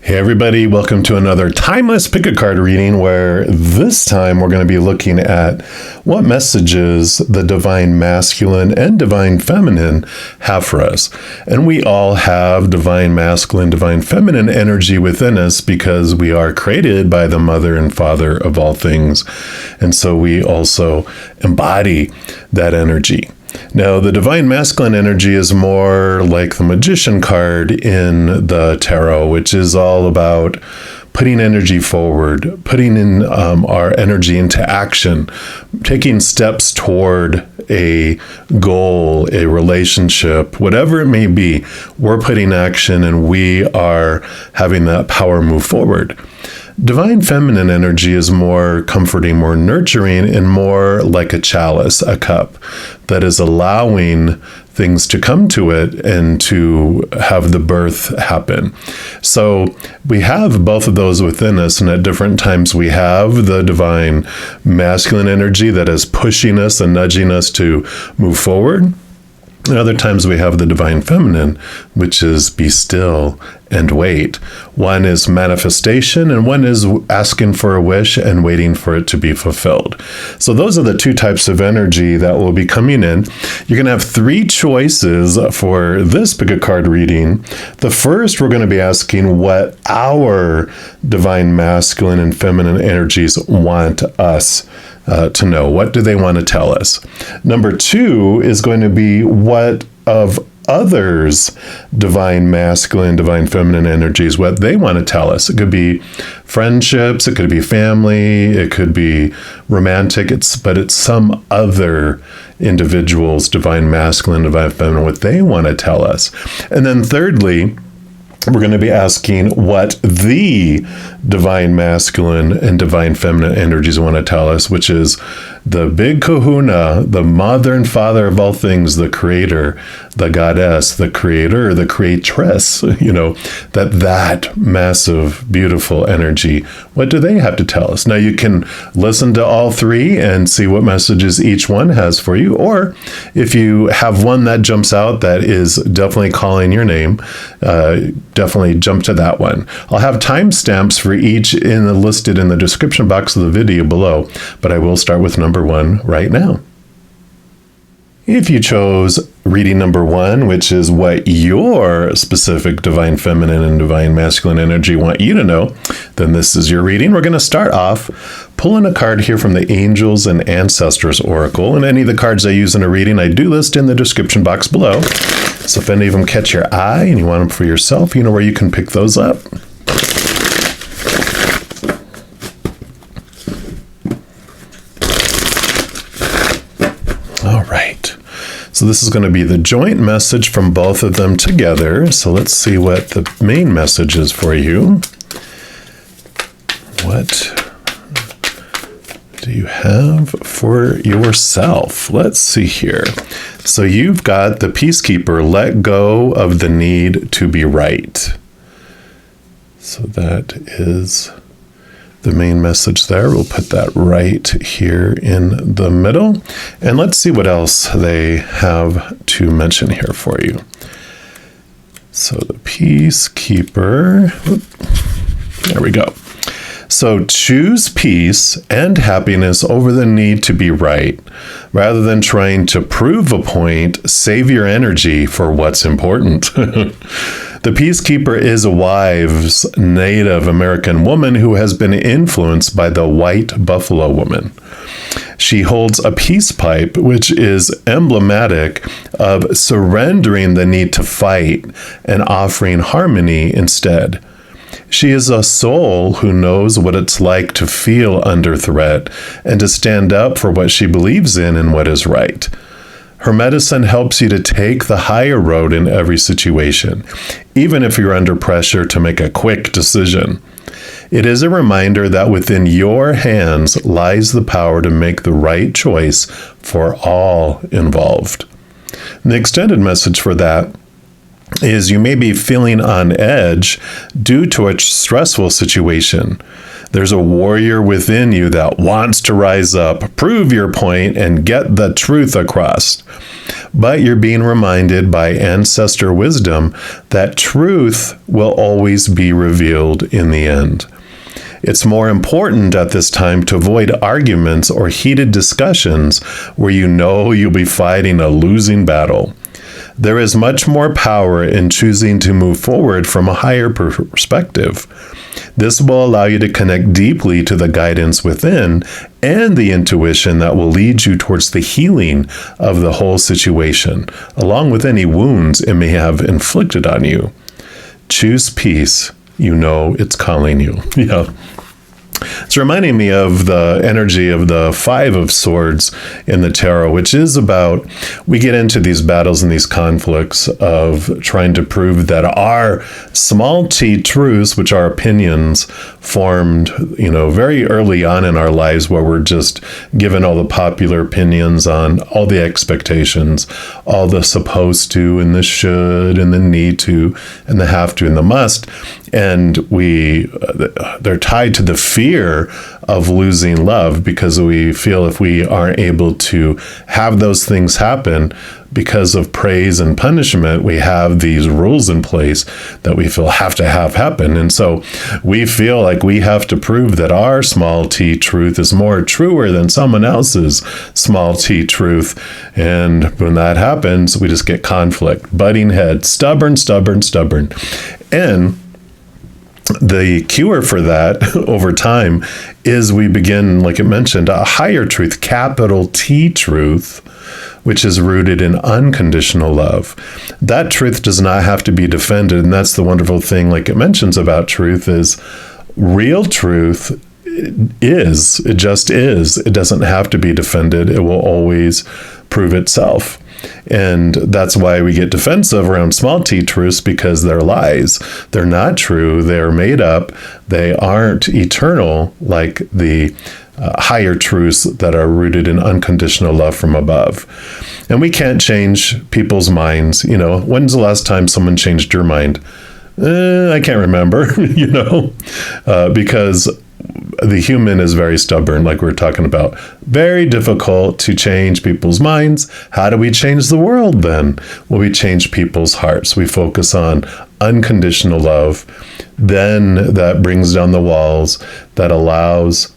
Hey everybody, welcome to another timeless pick a card reading where this time we're going to be looking at what messages the divine masculine and divine feminine have for us. And we all have divine masculine, divine feminine energy within us because we are created by the mother and father of all things. And so we also embody that energy. Now, the divine masculine energy is more like the magician card in the tarot, which is all about putting energy forward, putting in our energy into action, taking steps toward a goal, a relationship, whatever it may be. We're putting action and we are having that power move forward. Divine feminine energy is more comforting, more nurturing, and more like a chalice, a cup, that is allowing things to come to it and to have the birth happen. So we have both of those within us, and at different times we have the divine masculine energy that is pushing us and nudging us to move forward. And other times we have the divine feminine, which is be still and wait. One is manifestation and one is asking for a wish and waiting for it to be fulfilled. So those are the two types of energy that will be coming in. You're going to have three choices for this pick a card reading. The first, we're going to be asking what our divine masculine and feminine energies want us to know. What do they want to tell us? Number two is going to be what of others' divine masculine, divine feminine energies, what they want to tell us. It could be friendships, it could be family, it could be romantic, but it's some other individual's divine masculine, divine feminine, what they want to tell us. And then thirdly, we're going to be asking what the divine masculine and divine feminine energies want to tell us, which is the big kahuna, the mother and father of all things, the creator, the goddess, the creator, the creatress, that massive, beautiful energy. What do they have to tell us? Now you can listen to all three and see what messages each one has for you. Or if you have one that jumps out that is definitely calling your name, definitely jump to that one. I'll have timestamps for each listed in the description box of the video below, but I will start with number one right now. If you chose reading number one, which is what your specific divine feminine and divine masculine energy want you to know, then this is your reading. We're going to start off pulling a card here from the Angels and Ancestors Oracle. And any of the cards I use in a reading, I do list in the description box below. So if any of them catch your eye and you want them for yourself, you know where you can pick those up. All right. So this is going to be the joint message from both of them together. So let's see what the main message is for you. What do you have for yourself? Let's see here. So you've got the Peacekeeper, let go of the need to be right. So that is the main message there. We'll put that right here in the middle. And let's see what else they have to mention here for you. So the Peacekeeper, there we go. So choose peace and happiness over the need to be right. Rather than trying to prove a point, save your energy for what's important. The Peacekeeper is a wise Native American woman who has been influenced by the white buffalo woman. She holds a peace pipe, which is emblematic of surrendering the need to fight and offering harmony instead. She is a soul who knows what it's like to feel under threat and to stand up for what she believes in and what is right. Her medicine helps you to take the higher road in every situation, even if you're under pressure to make a quick decision. It is a reminder that within your hands lies the power to make the right choice for all involved. And the extended message for that is you may be feeling on edge due to a stressful situation. There's a warrior within you that wants to rise up, prove your point, and get the truth across. But you're being reminded by ancestor wisdom that truth will always be revealed in the end. It's more important at this time to avoid arguments or heated discussions where you know you'll be fighting a losing battle. There is much more power in choosing to move forward from a higher perspective. This will allow you to connect deeply to the guidance within and the intuition that will lead you towards the healing of the whole situation, along with any wounds it may have inflicted on you. Choose peace. You know it's calling you. Yeah. It's reminding me of the energy of the Five of Swords in the tarot, which is about, we get into these battles and these conflicts of trying to prove that our small t truths, which are opinions formed, very early on in our lives, where we're just given all the popular opinions on all the expectations, all the supposed to and the should and the need to and the have to and the must. And they're tied to the fear of losing love, because we feel if we aren't able to have those things happen because of praise and punishment, we have these rules in place that we feel have to have happen. And so we feel like we have to prove that our small t truth is more truer than someone else's small t truth. And when that happens, we just get conflict, butting heads, stubborn. And the cure for that over time is we begin, like it mentioned, a higher truth, capital T truth, which is rooted in unconditional love. That truth does not have to be defended. And that's the wonderful thing, like it mentions about truth, is real truth it just is. It doesn't have to be defended. It will always prove itself. And that's why we get defensive around small t truths, because they're lies. They're not true. They're made up. They aren't eternal like the higher truths that are rooted in unconditional love from above. And we can't change people's minds. When's the last time someone changed your mind? I can't remember, because the human is very stubborn, like we're talking about. Very difficult to change people's minds. How do we change the world then? Well, we change people's hearts. We focus on unconditional love. Then that brings down the walls, that allows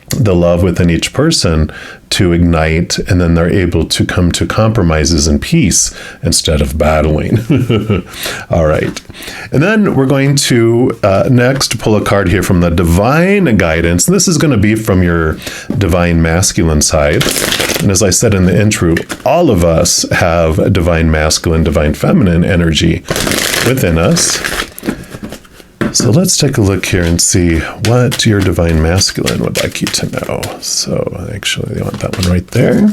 the love within each person to ignite, and then they're able to come to compromises and peace instead of battling. All right. And then we're going to next pull a card here from the Divine Guidance. And this is going to be from your Divine Masculine side. And as I said in the intro, all of us have a Divine Masculine, Divine Feminine energy within us. So let's take a look here and see what your Divine Masculine would like you to know. So actually, they want that one right there.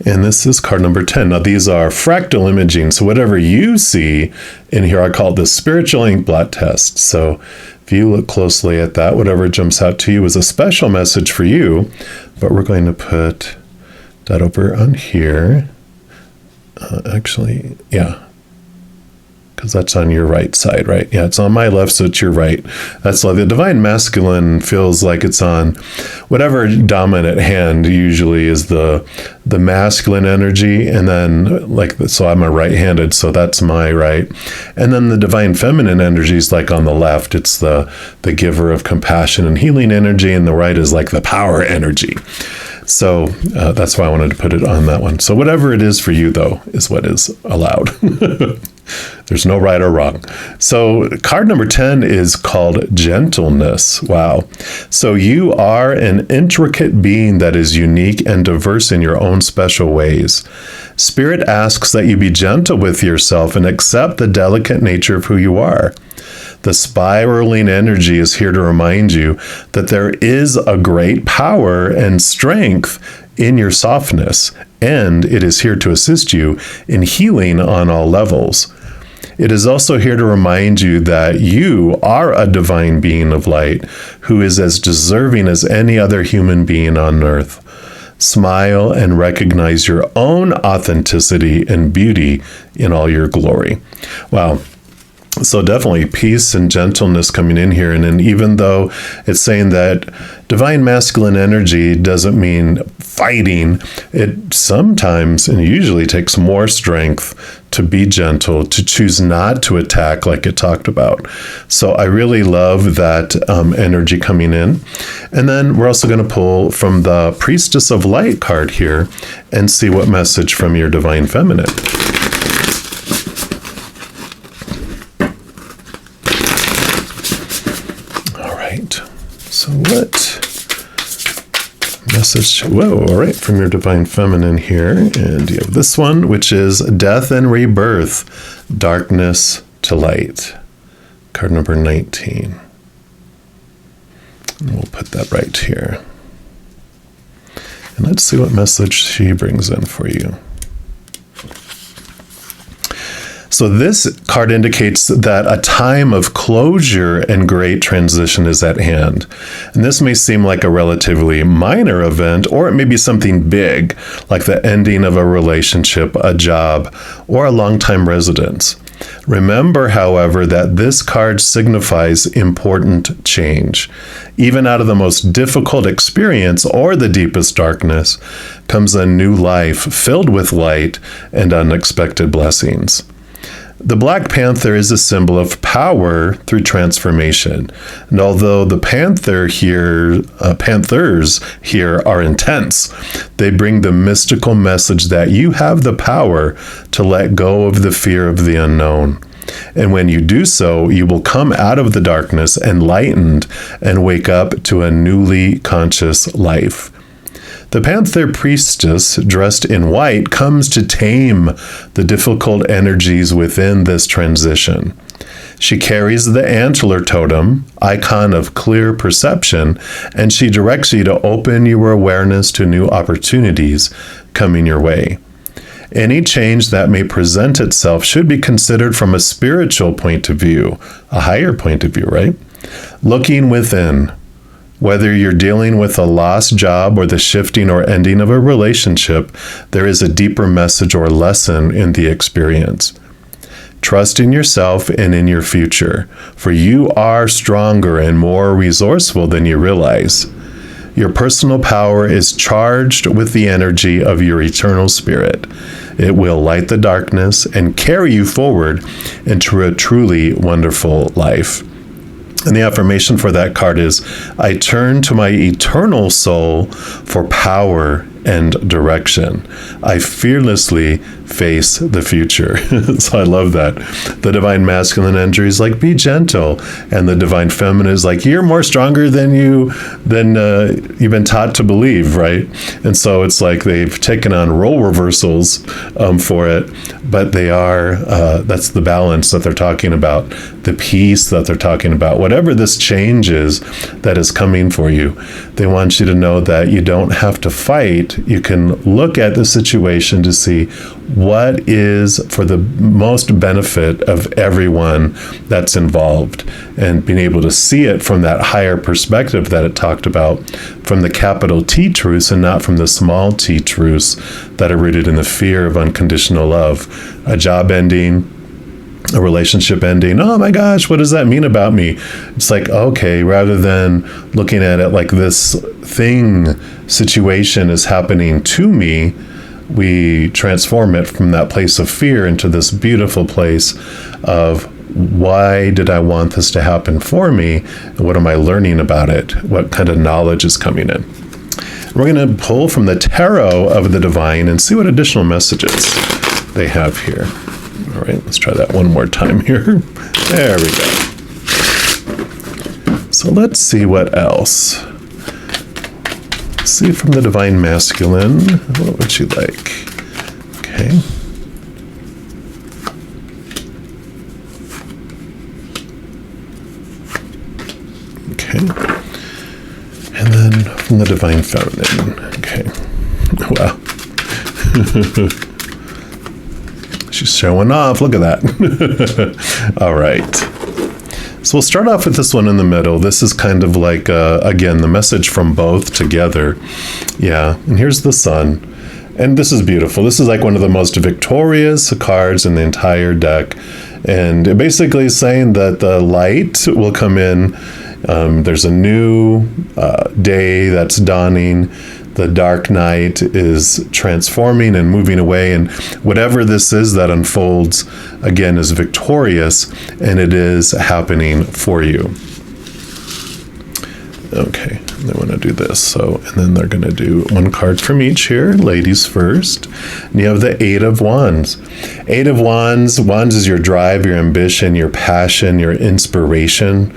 And this is card number 10. Now, these are fractal imaging. So whatever you see in here, I call it the spiritual ink blot test. So if you look closely at that, whatever jumps out to you is a special message for you. But we're going to put that over on here. Because that's on your right side, right? Yeah, it's on my left, so it's your right. That's like the Divine Masculine feels like it's on whatever dominant hand usually is the masculine energy, and then so I'm a right-handed, so that's my right. And then the Divine Feminine energy is like on the left. It's the giver of compassion and healing energy, and the right is like the power energy. So that's why I wanted to put it on that one. So whatever it is for you, though, is what is allowed. There's no right or wrong. So card number 10 is called Gentleness. Wow. So you are an intricate being that is unique and diverse in your own special ways. Spirit asks that you be gentle with yourself and accept the delicate nature of who you are. The spiraling energy is here to remind you that there is a great power and strength in your softness, and it is here to assist you in healing on all levels. It is also here to remind you that you are a divine being of light who is as deserving as any other human being on earth. Smile and recognize your own authenticity and beauty in all your glory. Wow. So definitely peace and gentleness coming in here. And then even though it's saying that divine masculine energy doesn't mean fighting, it sometimes and usually takes more strength to be gentle, to choose not to attack like it talked about. So I really love that energy coming in. And then we're also going to pull from the Priestess of Light card here and see what message from your divine feminine. So what message? Whoa, all right, from your divine feminine here. And you have this one, which is death and rebirth, darkness to light. Card number 19. And we'll put that right here. And let's see what message she brings in for you. So this card indicates that a time of closure and great transition is at hand. And this may seem like a relatively minor event, or it may be something big, like the ending of a relationship, a job, or a long-time residence. Remember, however, that this card signifies important change. Even out of the most difficult experience or the deepest darkness comes a new life filled with light and unexpected blessings. The Black Panther is a symbol of power through transformation. And although the panthers here are intense, they bring the mystical message that you have the power to let go of the fear of the unknown. And when you do so, you will come out of the darkness enlightened and wake up to a newly conscious life. The Panther Priestess, dressed in white, comes to tame the difficult energies within this transition. She carries the antler totem, icon of clear perception, and she directs you to open your awareness to new opportunities coming your way. Any change that may present itself should be considered from a spiritual point of view, a higher point of view, right? Looking within. Whether you're dealing with a lost job or the shifting or ending of a relationship, there is a deeper message or lesson in the experience. Trust in yourself and in your future, for you are stronger and more resourceful than you realize. Your personal power is charged with the energy of your eternal spirit. It will light the darkness and carry you forward into a truly wonderful life. And the affirmation for that card is, I turn to my eternal soul for power and direction. I fearlessly face the future. So I love that. The divine masculine energy is like, be gentle. And the divine feminine is like, you're more stronger than you've been taught to believe, right? And so it's like they've taken on role reversals for it, but they are, that's the balance that they're talking about, the peace that they're talking about. Whatever this change is that is coming for you, they want you to know that you don't have to fight. You can look at the situation to see what is for the most benefit of everyone that's involved, and being able to see it from that higher perspective that it talked about, from the capital T truths and not from the small t truths that are rooted in the fear of unconditional love. A job ending, a relationship ending, oh my gosh, what does that mean about me? It's like, okay, rather than looking at it like this situation is happening to me, we transform it from that place of fear into this beautiful place of, why did I want this to happen for me? And what am I learning about it? What kind of knowledge is coming in? We're going to pull from the Tarot of the Divine and see what additional messages they have here. All right, let's try that one more time here. There we go. So let's see what else. See from the Divine Masculine, what would you like? Okay. Okay. And then from the Divine Feminine. Okay. Wow. She's showing off. Look at that. All right. So we'll start off with this one in the middle. This is kind of like, again, the message from both together. Yeah, and here's the Sun. And this is beautiful. This is like one of the most victorious cards in the entire deck. And it basically is saying that the light will come in. There's a new day that's dawning. The dark night is transforming and moving away. And whatever this is that unfolds, again, is victorious. And it is happening for you. Okay, they want to do this. So, and then they're going to do one card from each here. Ladies first. And you have the Eight of Wands. Eight of Wands. Wands is your drive, your ambition, your passion, your inspiration,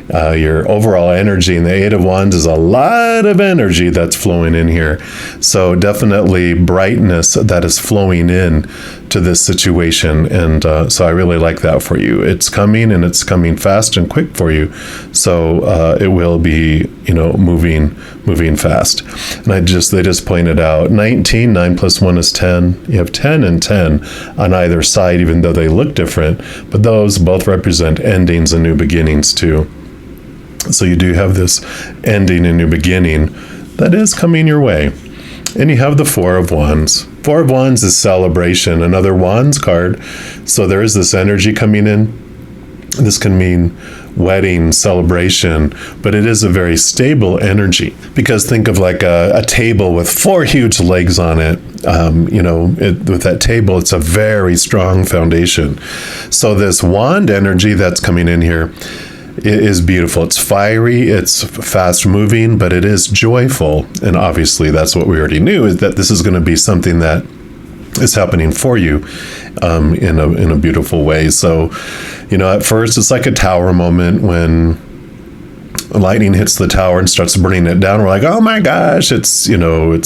your overall energy. And the Eight of Wands is a lot of energy that's flowing in here. So definitely brightness that is flowing in to this situation. And so I really like that for you. It's coming, and it's coming fast and quick for you. So it will be, moving fast. And they just pointed out 19, 9 plus 1 is 10. You have 10 and 10 on either side, even though they look different. But those both represent endings and new beginnings too. So you do have this ending and new beginning that is coming your way. And you have the Four of Wands. Four of Wands is celebration, another Wands card. So there is this energy coming in. This can mean wedding, celebration, but it is a very stable energy, because think of like a table with 4 huge legs on it. With that table, it's a very strong foundation. So this wand energy that's coming in here, it is beautiful. It's fiery, it's fast moving, but it is joyful. And obviously that's what we already knew, is that this is going to be something that is happening for you in a beautiful way. So, at first it's like a tower moment when lightning hits the tower and starts burning it down. We're like, oh my gosh, it's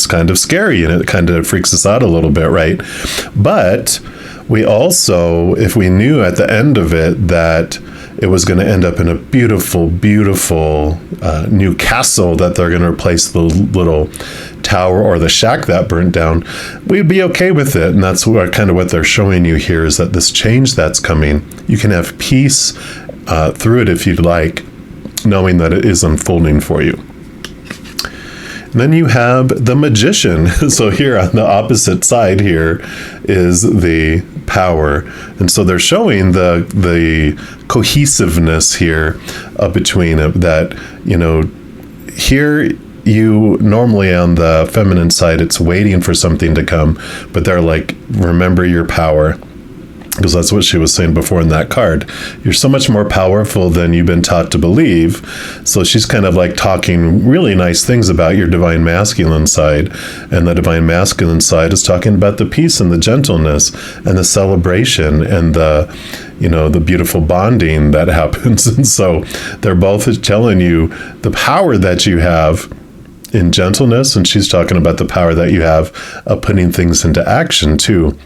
kind of scary, and it kind of freaks us out a little bit, right? But we also, if we knew at the end of it that it was going to end up in a beautiful, beautiful new castle that they're going to replace the little tower or the shack that burnt down, we'd be okay with it. And that's what they're showing you here, is that this change that's coming, you can have peace through it if you'd like, knowing that it is unfolding for you. And then you have the Magician. So here on the opposite side here is the power. And so they're showing the cohesiveness here between it, that, here you normally on the feminine side, it's waiting for something to come, but they're like, remember your power. Because that's what she was saying before in that card. You're so much more powerful than you've been taught to believe. So she's kind of like talking really nice things about your divine masculine side. And the divine masculine side is talking about the peace and the gentleness and the celebration and the beautiful bonding that happens. And so they're both telling you the power that you have in gentleness. And she's talking about the power that you have of putting things into action too.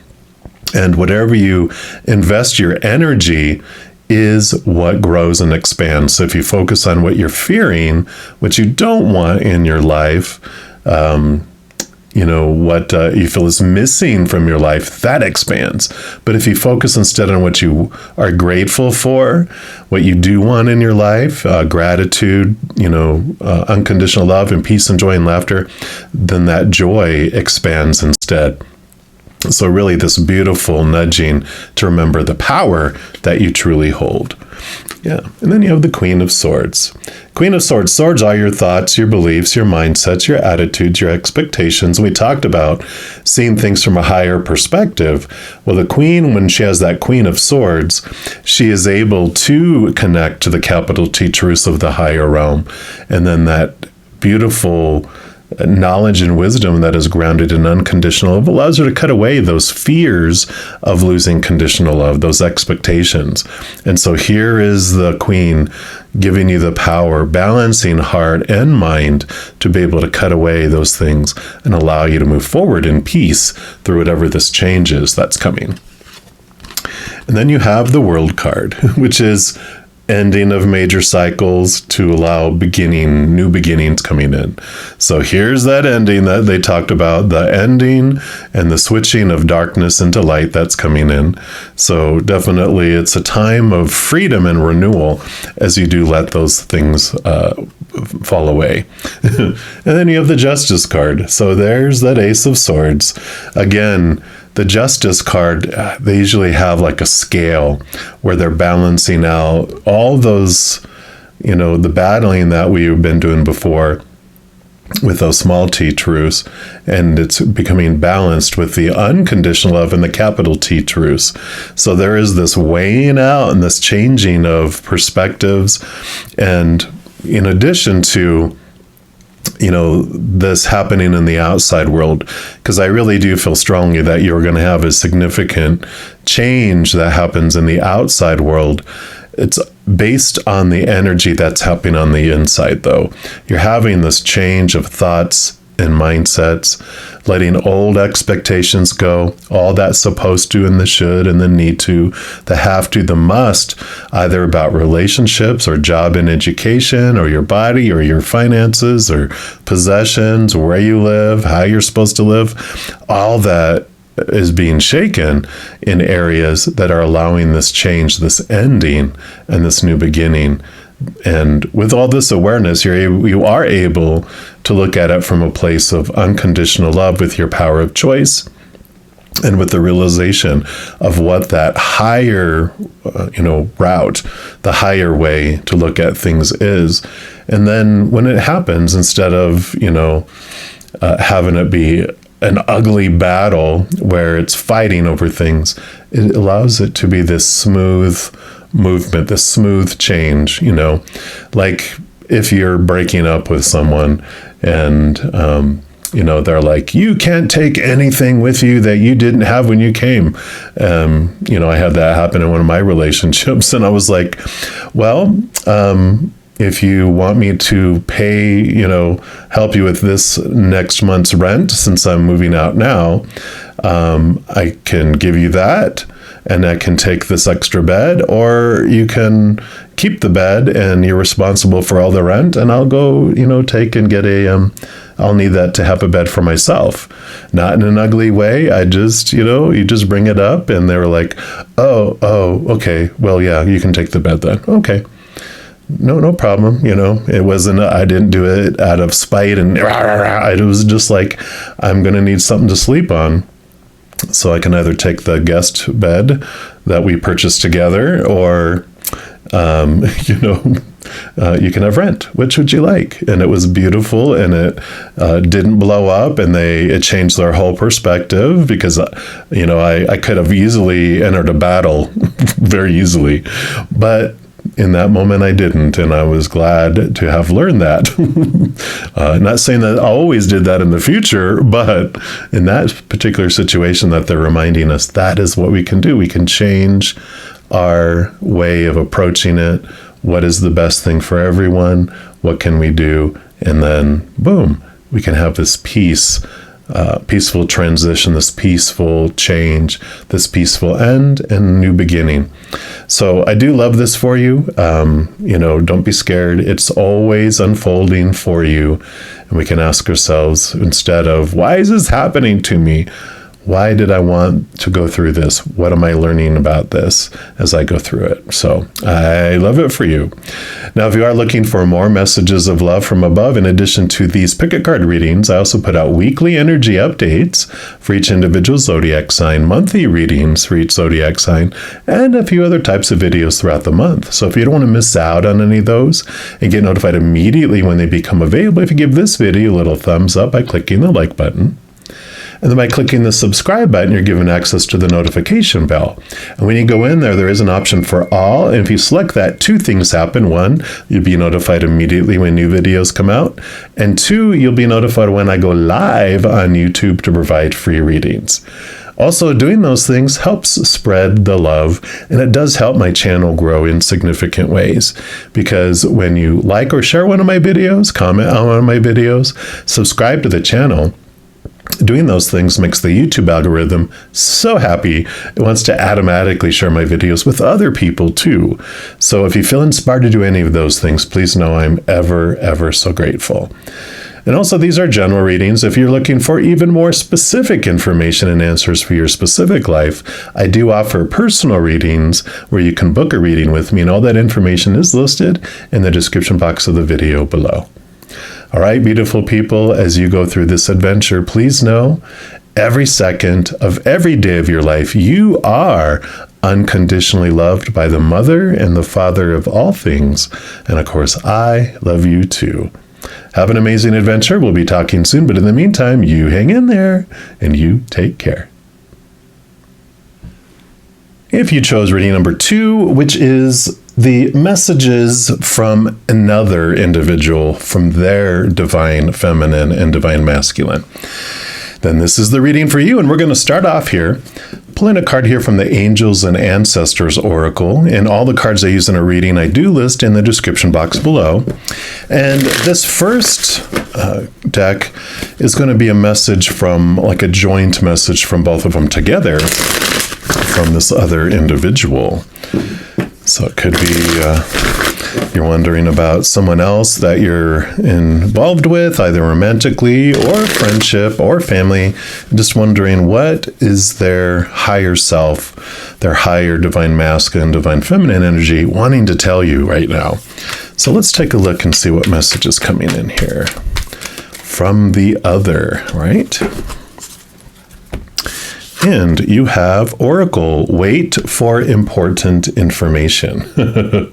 And whatever you invest your energy is what grows and expands. So if you focus on what you're fearing, what you don't want in your life, what you feel is missing from your life, that expands. But if you focus instead on what you are grateful for, what you do want in your life, gratitude, unconditional love and peace and joy and laughter, then that joy expands instead. So really this beautiful nudging to remember the power that you truly hold. Yeah. And then you have the Queen of Swords. Queen of Swords. Swords are your thoughts, your beliefs, your mindsets, your attitudes, your expectations. We talked about seeing things from a higher perspective. Well, the Queen, when she has that Queen of Swords, she is able to connect to the capital T truths of the higher realm. And then that beautiful knowledge and wisdom that is grounded in unconditional love allows her to cut away those fears of losing conditional love, those expectations. And so here is the Queen giving you the power, balancing heart and mind to be able to cut away those things and allow you to move forward in peace through whatever this change is that's coming. And then you have the World card, which is ending of major cycles to allow new beginnings coming in. So here's that ending that they talked about, the ending and the switching of darkness into light that's coming in. So definitely it's a time of freedom and renewal as you do let those things fall away. And then you have the Justice card. So there's that Ace of Swords. Again, the Justice card, they usually have like a scale where they're balancing out all those, the battling that we've been doing before with those small t truths, and it's becoming balanced with the unconditional love and the capital T truths. So there is this weighing out and this changing of perspectives. And in addition to this happening in the outside world, because I really do feel strongly that you're going to have a significant change that happens in the outside world. It's based on the energy that's happening on the inside, though. You're having this change of thoughts and mindsets, letting old expectations go, all that supposed to and the should and the need to, the have to, the must, either about relationships or job and education or your body or your finances or possessions, where you live, how you're supposed to live. All that is being shaken in areas that are allowing this change, this ending, and this new beginning. And with all this awareness, you are able to look at it from a place of unconditional love with your power of choice and with the realization of what that higher, route, the higher way to look at things is. And then when it happens, instead of, having it be an ugly battle where it's fighting over things, it allows it to be this smooth movement, this smooth change, like if you're breaking up with someone and, they're like, you can't take anything with you that you didn't have when you came. I had that happen in one of my relationships, and I was like, well, if you want me to pay, help you with this next month's rent, since I'm moving out now, I can give you that. And I can take this extra bed, or you can keep the bed and you're responsible for all the rent, and I'll go, take and get I'll need that to have a bed for myself. Not in an ugly way. I just, you just bring it up, and they were like, oh, okay. Well, yeah, you can take the bed then. Okay. No problem. It wasn't, I didn't do it out of spite and it was just like, I'm going to need something to sleep on. So I can either take the guest bed that we purchased together, or, you can have rent. Which would you like? And it was beautiful, and it didn't blow up, and it changed their whole perspective, because, I could have easily entered a battle very easily, but in that moment I didn't, and I was glad to have learned that. Not saying that I always did that in the future, but in that particular situation that they're reminding us, that is what we can do. We can change our way of approaching it. What is the best thing for everyone? What can we do? And then, boom, we can have this peaceful transition, this peaceful change, this peaceful end and new beginning. So I do love this for you. Don't be scared. It's always unfolding for you. And we can ask ourselves, instead of, why is this happening to me? Why did I want to go through this? What am I learning about this as I go through it? So I love it for you. Now, if you are looking for more messages of love from above, in addition to these picket card readings, I also put out weekly energy updates for each individual zodiac sign, monthly readings for each zodiac sign, and a few other types of videos throughout the month. So if you don't want to miss out on any of those and get notified immediately when they become available, if you give this video a little thumbs up by clicking the like button. And then by clicking the subscribe button, you're given access to the notification bell. And when you go in there is an option for all. And if you select that, two things happen. One, you'll be notified immediately when new videos come out. And two, you'll be notified when I go live on YouTube to provide free readings. Also, doing those things helps spread the love, and it does help my channel grow in significant ways, because when you like or share one of my videos, comment on one of my videos, subscribe to the channel, Doing those things makes the YouTube algorithm so happy. It wants to automatically share my videos with other people too. So if you feel inspired to do any of those things, please know I'm ever, ever so grateful. And also, these are general readings. If you're looking for even more specific information and answers for your specific life, I do offer personal readings where you can book a reading with me, and all that information is listed in the description box of the video below. All right, beautiful people, as you go through this adventure, please know every second of every day of your life, you are unconditionally loved by the Mother and the Father of all things. And of course, I love you too. Have an amazing adventure. We'll be talking soon, but in the meantime, you hang in there and you take care. If you chose reading number 2, which is the messages from another individual, from their divine feminine and divine masculine, then this is the reading for you. And we're going to start off here, pulling a card here from the Angels and Ancestors Oracle. And all the cards I use in a reading, I do list in the description box below. And this first deck is going to be a message from, like a joint message from both of them together, from this other individual. So it could be you're wondering about someone else that you're involved with, either romantically or friendship or family, just wondering what is their higher self, their higher divine masculine, divine feminine energy wanting to tell you right now. So let's take a look and see what message is coming in here from the other, right? And you have Oracle, wait for important information.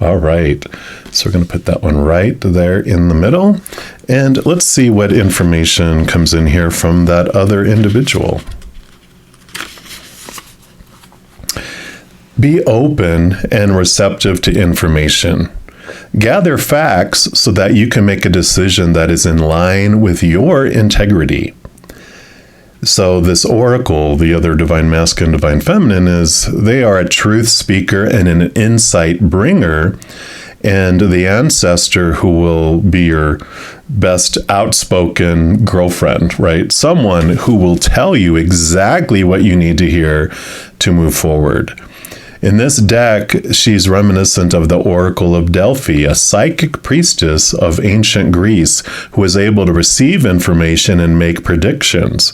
All right, so we're going to put that one right there in the middle. And let's see what information comes in here from that other individual. Be open and receptive to information. Gather facts so that you can make a decision that is in line with your integrity. So this oracle, the other divine masculine, divine feminine, they are a truth speaker and an insight bringer, and the ancestor who will be your best outspoken girlfriend, right? Someone who will tell you exactly what you need to hear to move forward. In this deck, she's reminiscent of the Oracle of Delphi, a psychic priestess of ancient Greece who was able to receive information and make predictions.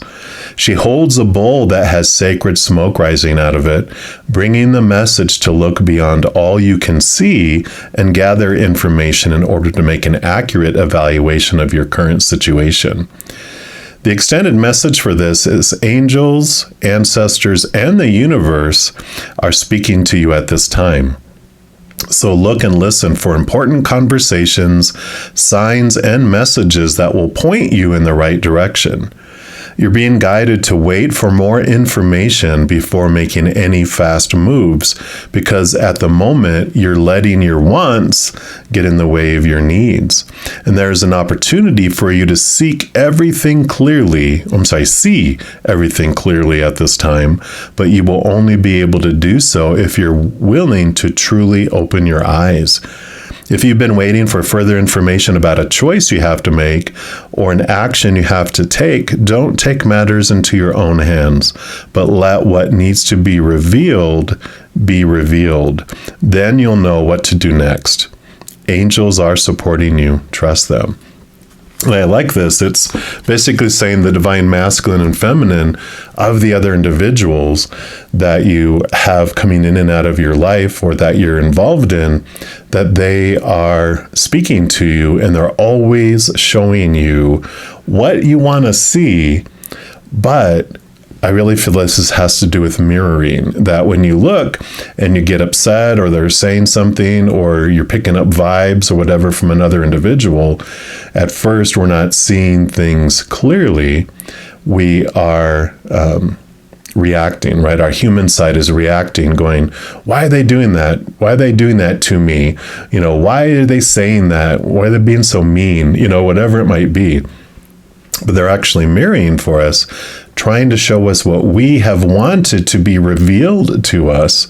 She holds a bowl that has sacred smoke rising out of it, bringing the message to look beyond all you can see and gather information in order to make an accurate evaluation of your current situation. The extended message for this is angels, ancestors, and the universe are speaking to you at this time. So look and listen for important conversations, signs, and messages that will point you in the right direction. You're being guided to wait for more information before making any fast moves, because at the moment you're letting your wants get in the way of your needs. And there's an opportunity for you to see everything clearly at this time, but you will only be able to do so if you're willing to truly open your eyes. If you've been waiting for further information about a choice you have to make or an action you have to take, don't take matters into your own hands, but let what needs to be revealed be revealed. Then you'll know what to do next. Angels are supporting you. Trust them. I like this. It's basically saying the divine masculine and feminine of the other individuals that you have coming in and out of your life or that you're involved in, that they are speaking to you and they're always showing you what you want to see. But I really feel this has to do with mirroring, that when you look and you get upset or they're saying something or you're picking up vibes or whatever from another individual, at first we're not seeing things clearly. We are reacting, right? Our human side is reacting, going, why are they doing that? Why are they doing that to me? Why are they saying that? Why are they being so mean? Whatever it might be. But they're actually mirroring for us, trying to show us what we have wanted to be revealed to us.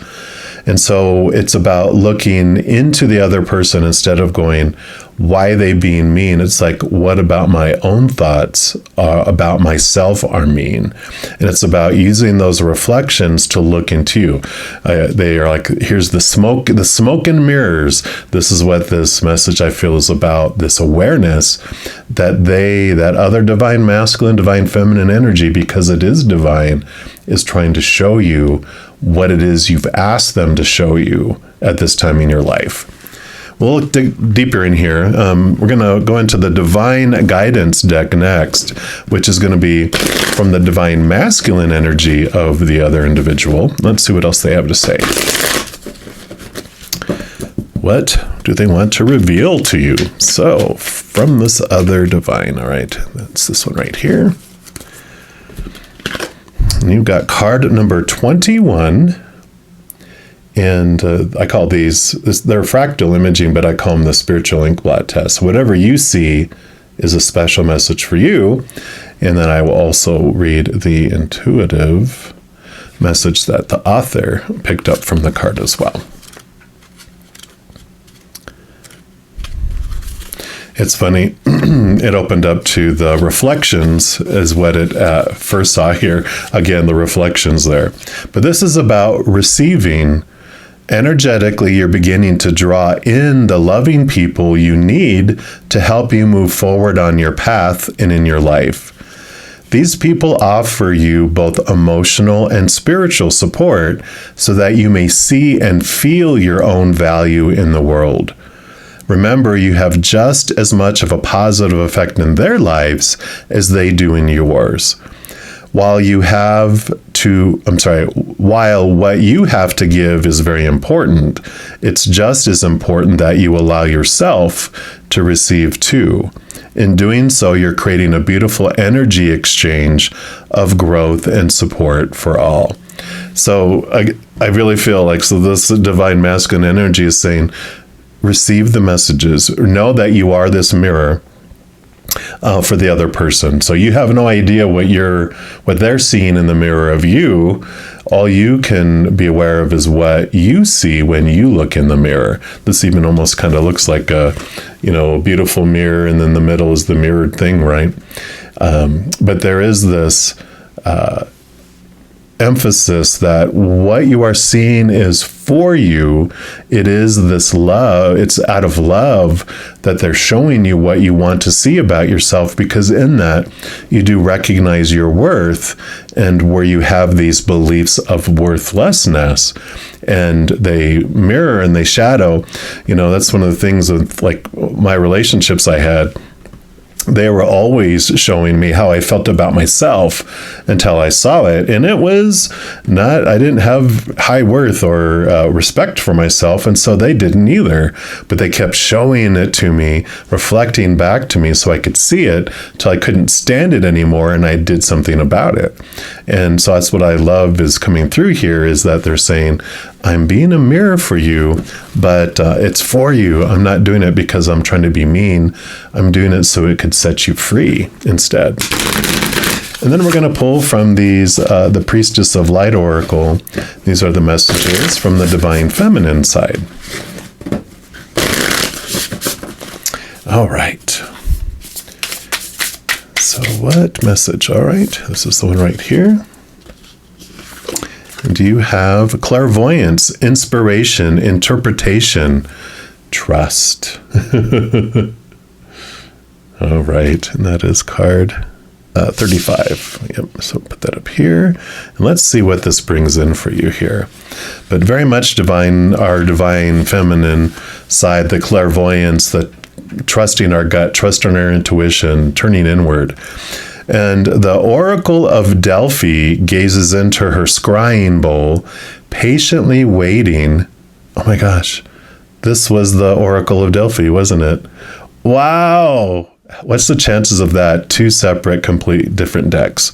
And so it's about looking into the other person instead of going, why are they being mean? It's like, what about my own thoughts about myself are mean? And it's about using those reflections to look into you. They are like, here's the smoke and mirrors. This is what this message I feel is about, this awareness that other divine masculine, divine feminine energy, because it is divine, is trying to show you what it is you've asked them to show you at this time in your life. We'll look deeper in here. We're going to go into the Divine Guidance deck next, which is going to be from the Divine Masculine energy of the other individual. Let's see what else they have to say. What do they want to reveal to you? So, from this other divine, all right, that's this one right here. And you've got card number 21. And I call they're fractal imaging, but I call them the spiritual ink blot test. Whatever you see is a special message for you. And then I will also read the intuitive message that the author picked up from the card as well. It's funny, it opened up to the reflections is what it first saw here. Again, the reflections there. But this is about receiving. Energetically, you're beginning to draw in the loving people you need to help you move forward on your path and in your life. These people offer you both emotional and spiritual support so that you may see and feel your own value in the world. Remember, you have just as much of a positive effect in their lives as they do in yours. While what you have to give is very important, it's just as important that you allow yourself to receive too. In doing so, you're creating a beautiful energy exchange of growth and support for all. So I really feel like, so this divine masculine energy is saying, receive the messages, know that you are this mirror for the other person. So you have no idea what they're seeing in the mirror of you. All you can be aware of is what you see when you look in the mirror. This even almost kind of looks like a beautiful mirror, and then the middle is the mirrored thing, right? But there is this emphasis that what you are seeing is for you. It is this love. It's out of love that they're showing you what you want to see about yourself, because in that you do recognize your worth, and where you have these beliefs of worthlessness, and they mirror and they shadow. That's one of the things with like my relationships I had. They were always showing me how I felt about myself until I saw it. And it was I didn't have high worth or respect for myself. And so they didn't either. But they kept showing it to me, reflecting back to me so I could see it till I couldn't stand it anymore. And I did something about it. And so that's what I love is coming through here, is that they're saying, I'm being a mirror for you, but it's for you. I'm not doing it because I'm trying to be mean. I'm doing it so it could set you free instead. And then we're going to pull from these, the Priestess of Light Oracle. These are the messages from the Divine Feminine side. All right. So what message? All right. This is the one right here. Do you have clairvoyance, inspiration, interpretation, trust? All right, and that is card 35. Yep, so put that up here. And let's see what this brings in for you here. But very much our divine feminine side, the clairvoyance, the trusting our gut, trusting our intuition, turning inward. And the Oracle of Delphi gazes into her scrying bowl, patiently waiting. Oh my gosh, this was the Oracle of Delphi, wasn't it? Wow. What's the chances of that? Two separate, complete different decks.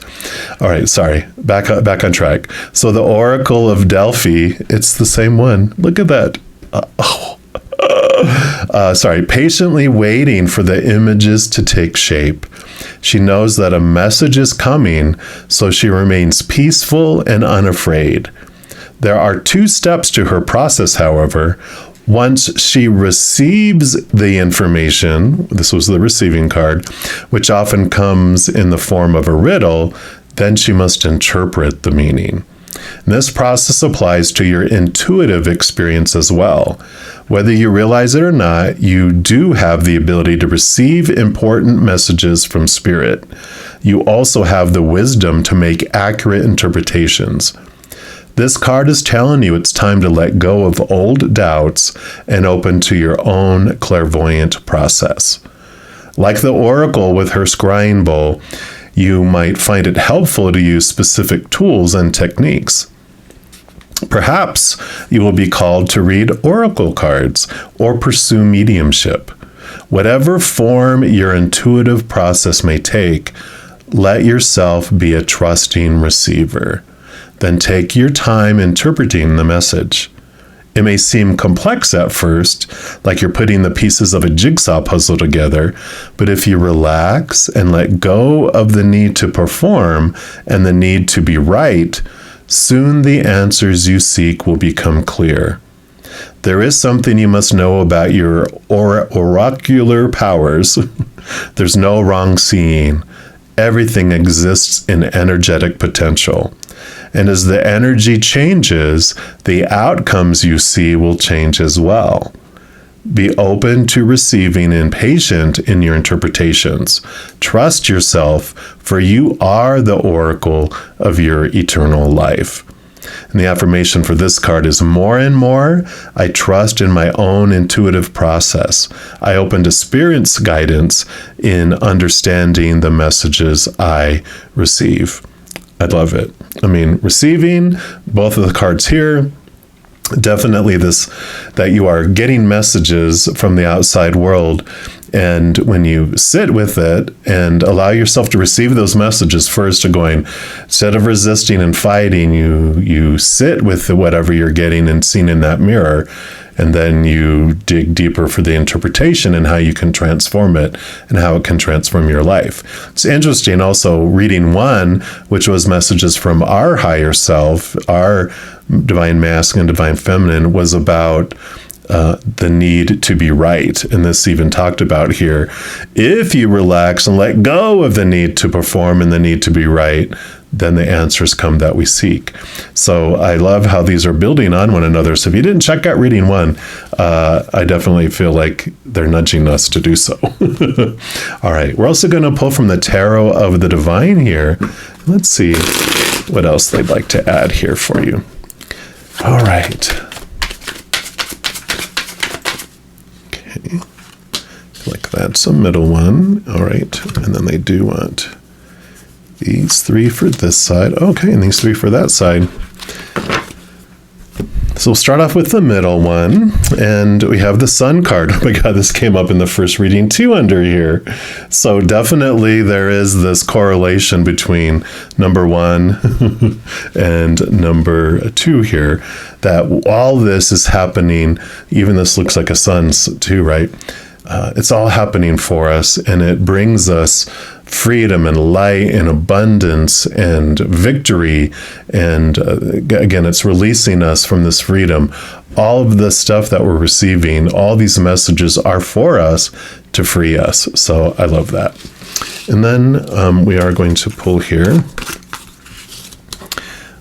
All right, sorry, back on track. So the Oracle of Delphi, it's the same one. Look at that. Patiently waiting for the images to take shape. She knows that a message is coming, so she remains peaceful and unafraid. There are two steps to her process, however. Once she receives the information, this was the receiving card, which often comes in the form of a riddle, then she must interpret the meaning. And this process applies to your intuitive experience as well. Whether you realize it or not, you do have the ability to receive important messages from Spirit. You also have the wisdom to make accurate interpretations. This card is telling you it's time to let go of old doubts and open to your own clairvoyant process. Like the oracle with her scrying bowl, you might find it helpful to use specific tools and techniques. Perhaps you will be called to read oracle cards or pursue mediumship. Whatever form your intuitive process may take, let yourself be a trusting receiver. Then take your time interpreting the message. It may seem complex at first, like you're putting the pieces of a jigsaw puzzle together, but if you relax and let go of the need to perform and the need to be right, soon the answers you seek will become clear. There is something you must know about your oracular powers. There's no wrong seeing. Everything exists in energetic potential. And as the energy changes, the outcomes you see will change as well. Be open to receiving and patient in your interpretations. Trust yourself, for you are the oracle of your eternal life. And the affirmation for this card is more and more, I trust in my own intuitive process. I open to Spirit's guidance in understanding the messages I receive. I love it. I mean, receiving both of the cards here, definitely this, that you are getting messages from the outside world. And when you sit with it and allow yourself to receive those messages first, instead of resisting and fighting, you sit with whatever you're getting and seeing in that mirror. And then you dig deeper for the interpretation and how you can transform it and how it can transform your life. It's interesting also reading one, which was messages from our higher self, our divine masculine, divine feminine, was about the need to be right. And this even talked about here. If you relax and let go of the need to perform and the need to be right, then the answers come that we seek. So I love how these are building on one another. So if you didn't check out reading one, I definitely feel like they're nudging us to do so. All right, we're also going to pull from the Tarot of the Divine here. Let's see what else they'd like to add here for you. All right. Okay, like that's a middle one. All right, and then they do want these three for this side. Okay, and these three for that side. So we'll start off with the middle one, and we have the Sun card. Oh my God, this came up in the first reading too under here. So definitely there is this correlation between number 1 and number 2 here, that all this is happening, even this looks like a sun too, right? It's all happening for us, and it brings us freedom and light and abundance and victory. And again, it's releasing us from this freedom. All of the stuff that we're receiving, all these messages are for us to free us. So I love that. And then we are going to pull here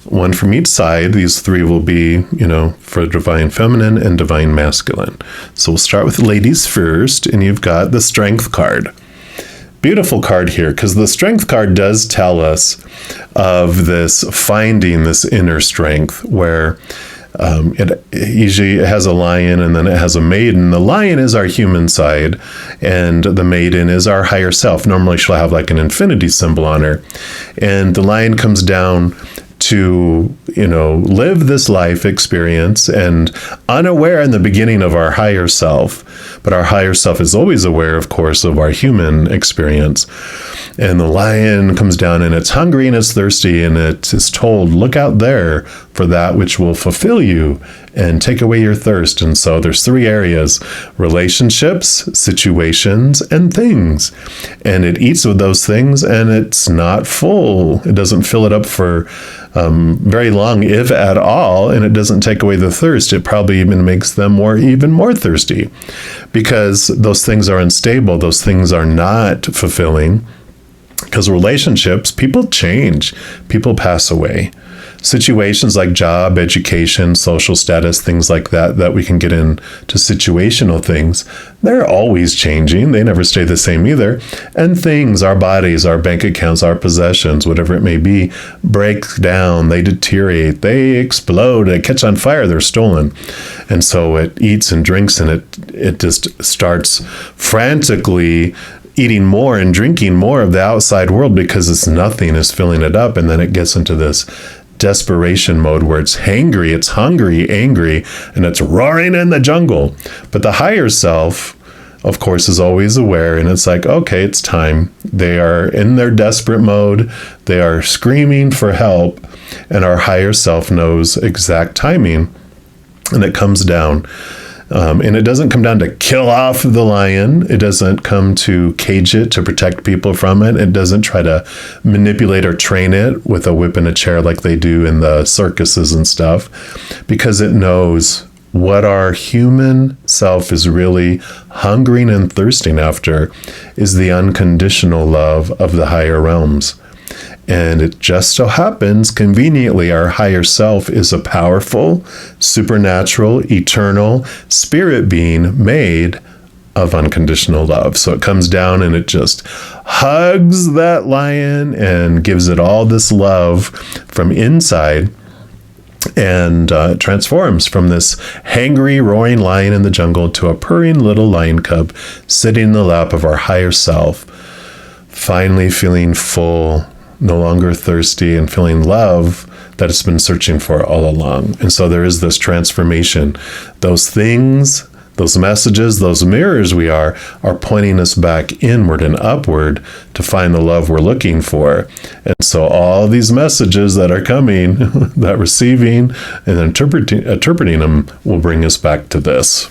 one from each side. These three will be, for divine feminine and divine masculine. So we'll start with ladies first, and you've got the Strength card. Beautiful card here, because the Strength card does tell us of this finding this inner strength, where it usually has a lion and then it has a maiden. The lion is our human side, and the maiden is our higher self. Normally she'll have like an infinity symbol on her, and the lion comes down to, live this life experience and unaware in the beginning of our higher self. But our higher self is always aware, of course, of our human experience. And the lion comes down and it's hungry and it's thirsty, and it is told, look out there for that which will fulfill you and take away your thirst. And so there's 3 areas: relationships, situations, and things. And it eats with those things, and it's not full. It doesn't fill it up for very long, if at all, and it doesn't take away the thirst. It probably even makes them even more thirsty, because those things are unstable. Those things are not fulfilling. Because relationships, people change, people pass away. Situations like job, education, social status, things like that, that we can get into situational things, they're always changing. They never stay the same either. And things, our bodies, our bank accounts, our possessions, whatever it may be, break down, they deteriorate, they explode, they catch on fire, they're stolen. And so it eats and drinks, and it just starts frantically eating more and drinking more of the outside world, because it's nothing is filling it up. And then it gets into this desperation mode where it's hangry, it's hungry, angry, and it's roaring in the jungle. But the higher self, of course, is always aware, and it's like, okay, it's time. They are in their desperate mode. They are screaming for help, and our higher self knows exact timing, and it comes down. And it doesn't come down to kill off the lion. It doesn't come to cage it, to protect people from it. It doesn't try to manipulate or train it with a whip and a chair like they do in the circuses and stuff, because it knows what our human self is really hungering and thirsting after is the unconditional love of the higher realms. And it just so happens, conveniently, our higher self is a powerful, supernatural, eternal spirit being made of unconditional love. So it comes down and it just hugs that lion and gives it all this love from inside, and transforms from this hangry, roaring lion in the jungle to a purring little lion cub sitting in the lap of our higher self, finally feeling full, no longer thirsty, and feeling love that it's been searching for all along. And so there is this transformation. Those things, those messages, those mirrors we are pointing us back inward and upward to find the love we're looking for. And so all these messages that are coming, that receiving and interpreting them, will bring us back to this.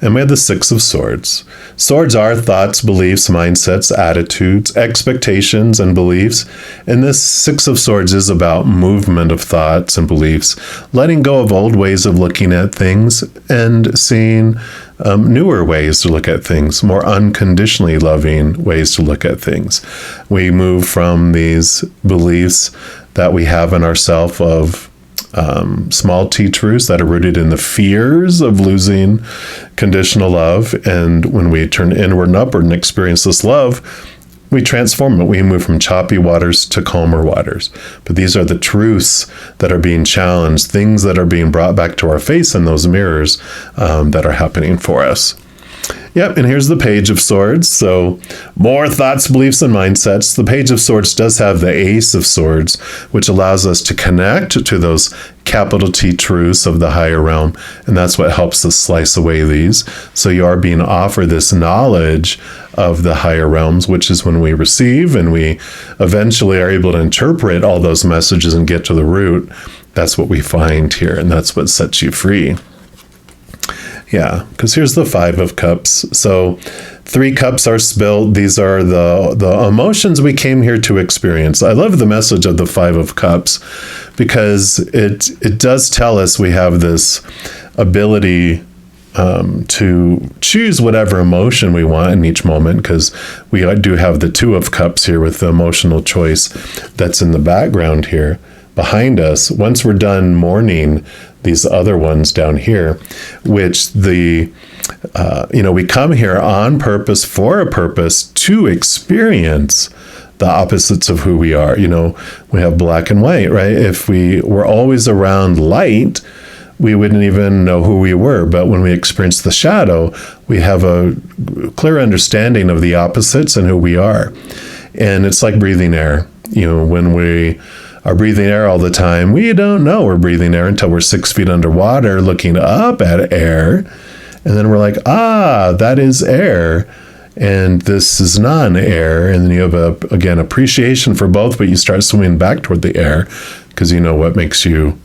And we have the 6 of Swords. Swords are thoughts, beliefs, mindsets, attitudes, expectations, and beliefs. And this 6 of Swords is about movement of thoughts and beliefs, letting go of old ways of looking at things and seeing newer ways to look at things, more unconditionally loving ways to look at things. We move from these beliefs that we have in ourselves of small t truths that are rooted in the fears of losing conditional love. And when we turn inward and upward and experience this love, we transform it. We move from choppy waters to calmer waters. But these are the truths that are being challenged, things that are being brought back to our face in those mirrors that are happening for us. Yep, and here's the Page of Swords. So more thoughts, beliefs, and mindsets. The Page of Swords does have the Ace of Swords, which allows us to connect to those capital T truths of the higher realm. And that's what helps us slice away these. So you are being offered this knowledge of the higher realms, which is when we receive and we eventually are able to interpret all those messages and get to the root. That's what we find here, and that's what sets you free. Yeah, because here's the 5 of Cups. So 3 cups are spilled. These are the emotions we came here to experience. I love the message of the 5 of Cups because it does tell us we have this ability to choose whatever emotion we want in each moment, because we do have the 2 of Cups here with the emotional choice that's in the background here behind us. Once we're done mourning these other ones down here, which we come here on purpose, for a purpose, to experience the opposites of who we are. We have black and white, right? If we were always around light, we wouldn't even know who we were. But when we experience the shadow, we have a clear understanding of the opposites and who we are. And it's like breathing air. When we are breathing air all the time, we don't know we're breathing air until we're 6 feet underwater looking up at air. And then we're like, that is air. And this is non-air. And then you have, again, appreciation for both, but you start swimming back toward the air because you know what makes you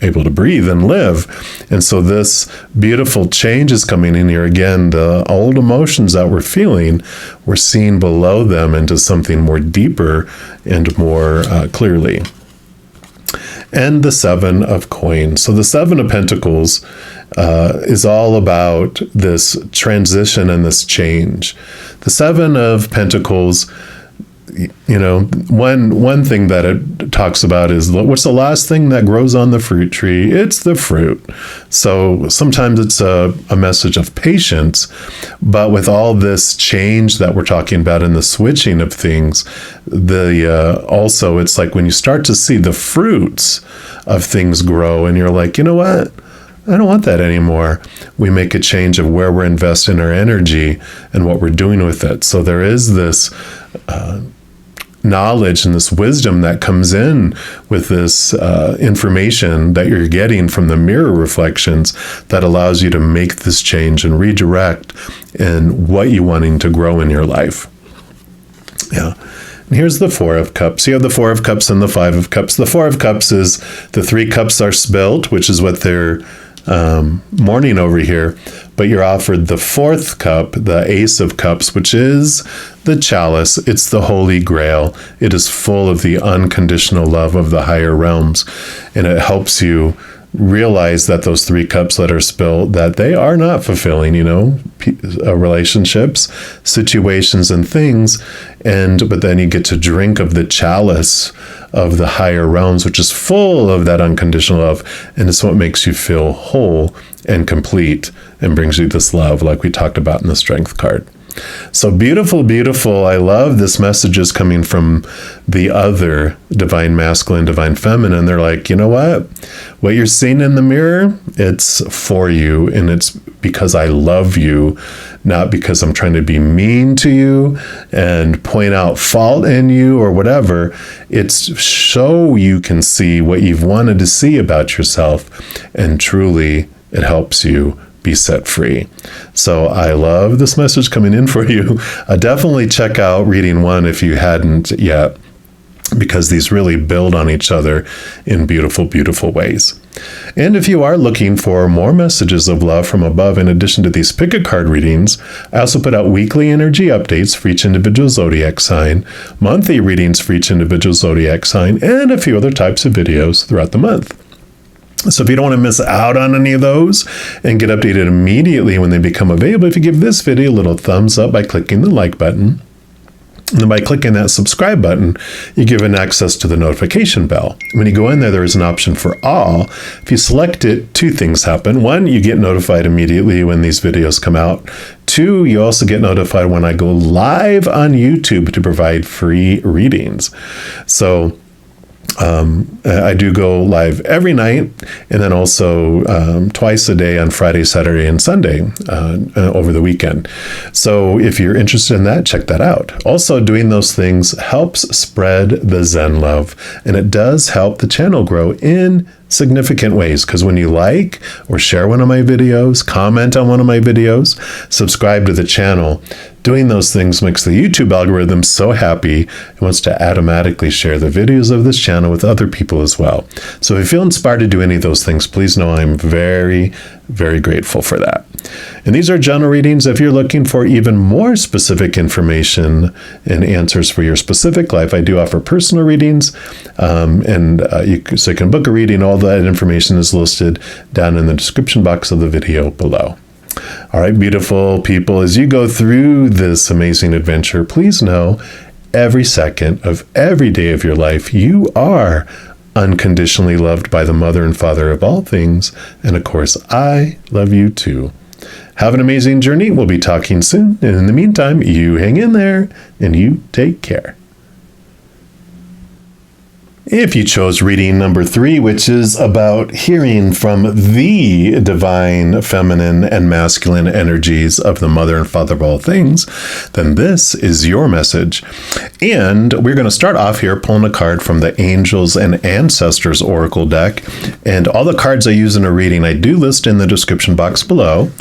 able to breathe and live. And so this beautiful change is coming in here. Again, the old emotions that we're feeling, we're seeing below them into something more deeper and more clearly. And the Seven of Coins. So the Seven of Pentacles is all about this transition and this change. The Seven of Pentacles, you know, one thing that it talks about is, what's the last thing that grows on the fruit tree? It's the fruit. So sometimes it's a message of patience, but with all this change that we're talking about and the switching of things, also it's like when you start to see the fruits of things grow and you're like, you know what? I don't want that anymore. We make a change of where we're investing our energy and what we're doing with it. So there is this knowledge and this wisdom that comes in with this information that you're getting from the mirror reflections that allows you to make this change and redirect in what you're wanting to grow in your life. Yeah. And here's the Four of Cups. You have the Four of Cups and the Five of Cups. The Four of Cups is the three cups are spilt, which is what they're mourning over here. But you're offered the fourth cup, the Ace of Cups, which is the chalice. It's the Holy Grail. It is full of the unconditional love of the higher realms. And it helps you realize that those three cups that are spilled, that they are not fulfilling, you know, relationships, situations, and things. But then you get to drink of the chalice of the higher realms, which is full of that unconditional love. And it's what makes you feel whole and complete and brings you this love, like we talked about in the Strength card. So beautiful, beautiful. I love this message is coming from the other divine masculine, divine feminine. They're like, you know what you're seeing in the mirror, it's for you. And it's because I love you, not because I'm trying to be mean to you and point out fault in you or whatever. It's so you can see what you've wanted to see about yourself. And truly, it helps you be set free. So I love this message coming in for you. Definitely check out reading 1 if you hadn't yet, because these really build on each other in beautiful, beautiful ways. And if you are looking for more messages of love from above, in addition to these pick a card readings, I also put out weekly energy updates for each individual zodiac sign, monthly readings for each individual zodiac sign, and a few other types of videos throughout the month. So if you don't want to miss out on any of those and get updated immediately when they become available, if you give this video a little thumbs up by clicking the like button, and then by clicking that subscribe button, you're given access to the notification bell. When you go in there, there is an option for all. If you select it, 2 things happen. 1, you get notified immediately when these videos come out. 2, you also get notified when I go live on YouTube to provide free readings. So I do go live every night, and then also twice a day on Friday, Saturday, and Sunday over the weekend. So if you're interested in that, check that out. Also, doing those things helps spread the Zen love, and it does help the channel grow in significant ways, because when you like or share one of my videos, comment on one of my videos, subscribe to the channel, doing those things makes the YouTube algorithm so happy it wants to automatically share the videos of this channel with other people as well. So if you feel inspired to do any of those things, please know I'm very, very grateful for that. And these are general readings. If you're looking for even more specific information and answers for your specific life, I do offer personal readings, so you can book a reading. All that information is listed down in the description box of the video below. All right, beautiful people, as you go through this amazing adventure, please know every second of every day of your life, you are unconditionally loved by the Mother and Father of all things. And of course, I love you too. Have an amazing journey. We'll be talking soon. And in the meantime, you hang in there and you take care. If you chose reading number 3, which is about hearing from the divine feminine and masculine energies of the Mother and Father of all things, then this is your message. And we're going to start off here pulling a card from the Angels and Ancestors Oracle deck. And all the cards I use in a reading, I do list in the description box below.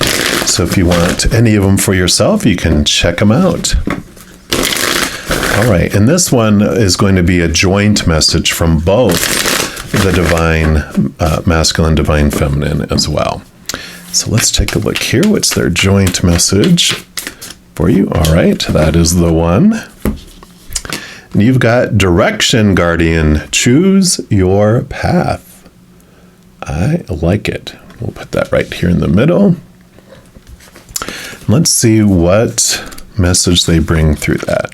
So if you want any of them for yourself, you can check them out. All right, and this one is going to be a joint message from both the divine masculine, divine feminine as well. So let's take a look here. What's their joint message for you? All right, that is the one. And you've got direction, guardian. Choose your path. I like it. We'll put that right here in the middle. Let's see what message they bring through that.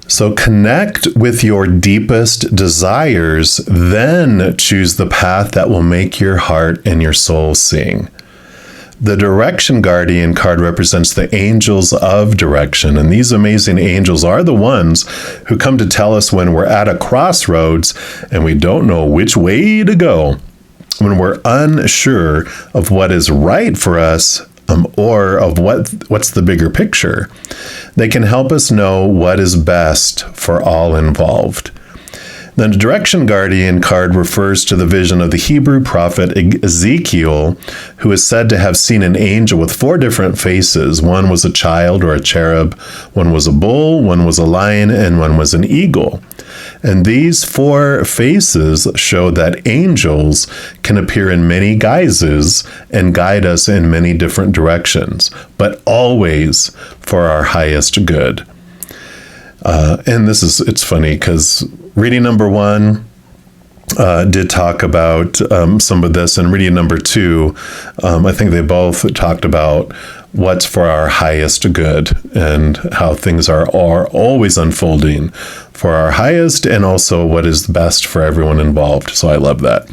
So connect with your deepest desires, then choose the path that will make your heart and your soul sing. The Direction Guardian card represents the angels of direction, and these amazing angels are the ones who come to tell us when we're at a crossroads and we don't know which way to go, when we're unsure of what is right for us or of what's the bigger picture. They can help us know what is best for all involved. The Direction Guardian card refers to the vision of the Hebrew prophet Ezekiel, who is said to have seen an angel with 4 different faces. One was a child or a cherub, one was a bull, one was a lion, and one was an eagle. And these 4 faces show that angels can appear in many guises and guide us in many different directions, but always for our highest good. And it's funny because reading number 1 did talk about some of this, and reading number 2, I think they both talked about what's for our highest good and how things are always unfolding for our highest, and also what is best for everyone involved. So I love that.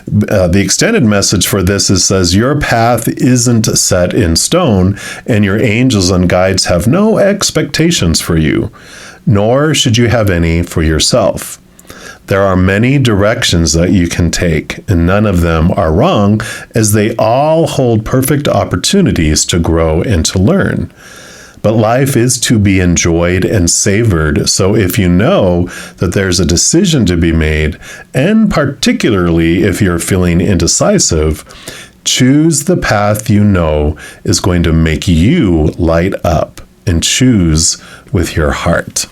The extended message for this says, your path isn't set in stone, and your angels and guides have no expectations for you, nor should you have any for yourself. There are many directions that you can take, and none of them are wrong, as they all hold perfect opportunities to grow and to learn. But life is to be enjoyed and savored, so if you know that there's a decision to be made, and particularly if you're feeling indecisive, choose the path you know is going to make you light up, and choose with your heart.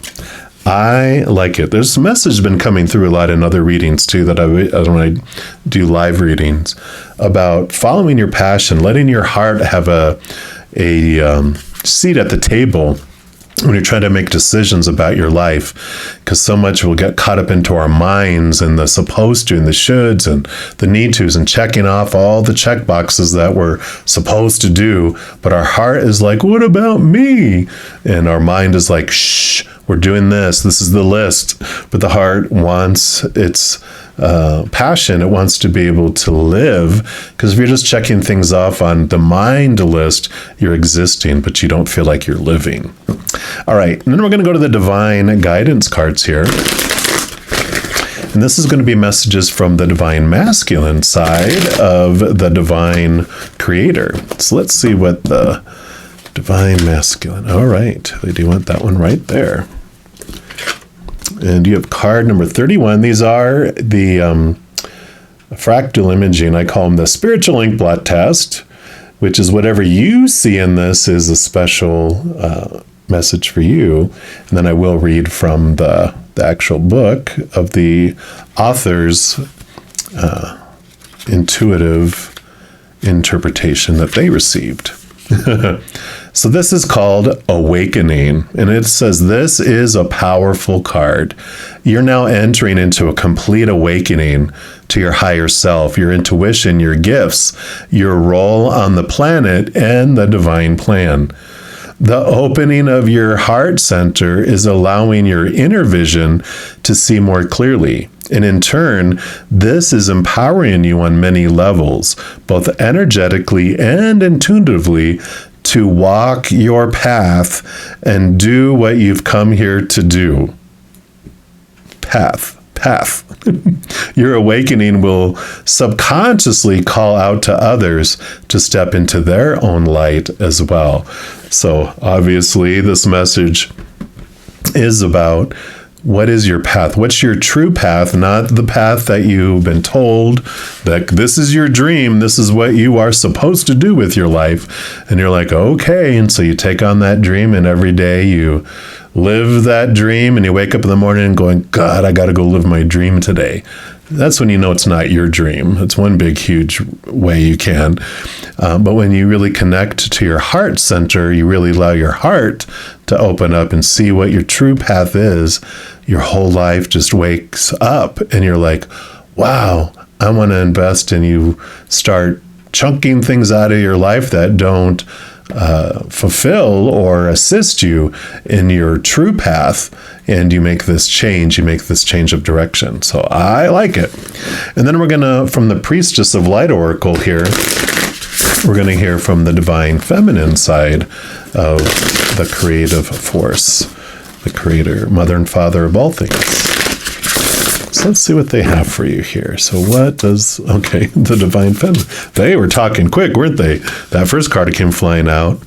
I like it. There's a message been coming through a lot in other readings too that when I do live readings about following your passion, letting your heart have a seat at the table when you're trying to make decisions about your life, because so much will get caught up into our minds and the supposed to and the shoulds and the need tos and checking off all the check boxes that we're supposed to do. But our heart is like, what about me? And our mind is like, shh, we're doing this. This is the list. But the heart wants its passion. It wants to be able to live, because if you're just checking things off on the mind list, you're existing, but you don't feel like you're living. All right, and then we're going to go to the divine guidance cards here. And this is going to be messages from the divine masculine side of the divine creator. So let's see what the divine masculine. All right, they do want that one right there. And you have card number 31. These are the fractal imaging. I call them the spiritual ink blot test, which is whatever you see in this is a special message for you. And then I will read from the actual book of the author's intuitive interpretation that they received. So this is called Awakening, and it says this is a powerful card. You're now entering into a complete awakening to your higher self, your intuition, your gifts, your role on the planet, and the divine plan. The opening of your heart center is allowing your inner vision to see more clearly. And in turn, this is empowering you on many levels, both energetically and intuitively, to walk your path and do what you've come here to do. Path. Your awakening will subconsciously call out to others to step into their own light as well. So obviously this message is about What is your path? What's your true path? Not the path that you've been told that this is your dream. This is what you are supposed to do with your life. And you're like, okay. And so you take on that dream, and every day you live that dream, and you wake up in the morning and going, God, I got to go live my dream today. That's when you know it's not your dream. It's one big, huge way you can. But when you really connect to your heart center, you really allow your heart to open up and see what your true path is, your whole life just wakes up and you're like, wow, I want to invest. And you start chunking things out of your life that don't fulfill or assist you in your true path, and you make this change of direction. So I like it. And then we're gonna, from the Priestess of Light Oracle here, we're gonna hear from the divine feminine side of the creative force, the creator, mother and father of all things. So let's see what they have for you here. So the divine feminine. They were talking quick, weren't they? That first card came flying out.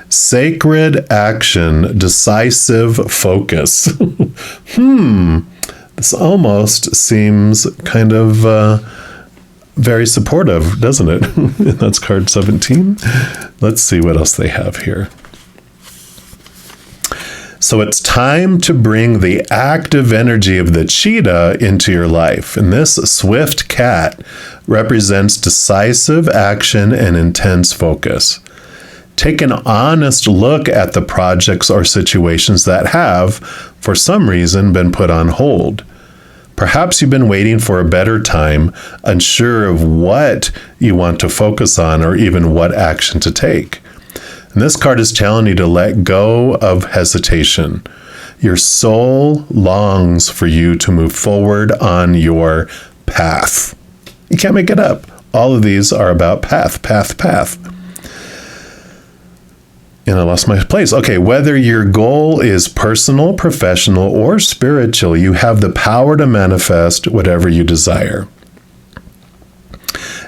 Sacred action, decisive focus. This almost seems kind of very supportive, doesn't it? That's card 17. Let's see what else they have here. So it's time to bring the active energy of the cheetah into your life. And this swift cat represents decisive action and intense focus. Take an honest look at the projects or situations that have, for some reason, been put on hold. Perhaps you've been waiting for a better time, unsure of what you want to focus on or even what action to take. And this card is telling you to let go of hesitation. Your soul longs for you to move forward on your path. You can't make it up. All of these are about path. And I lost my place. Okay, whether your goal is personal, professional, or spiritual, you have the power to manifest whatever you desire.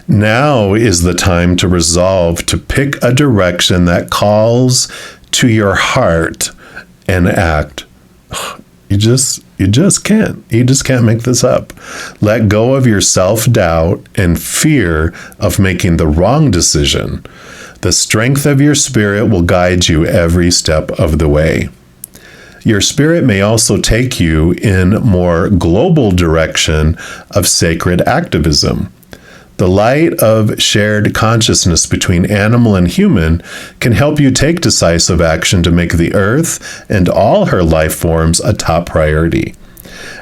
Now is the time to resolve to pick a direction that calls to your heart and act. You just can't. You just can't make this up. Let go of your self-doubt and fear of making the wrong decision. The strength of your spirit will guide you every step of the way. Your spirit may also take you in more global direction of sacred activism. The light of shared consciousness between animal and human can help you take decisive action to make the earth and all her life forms a top priority.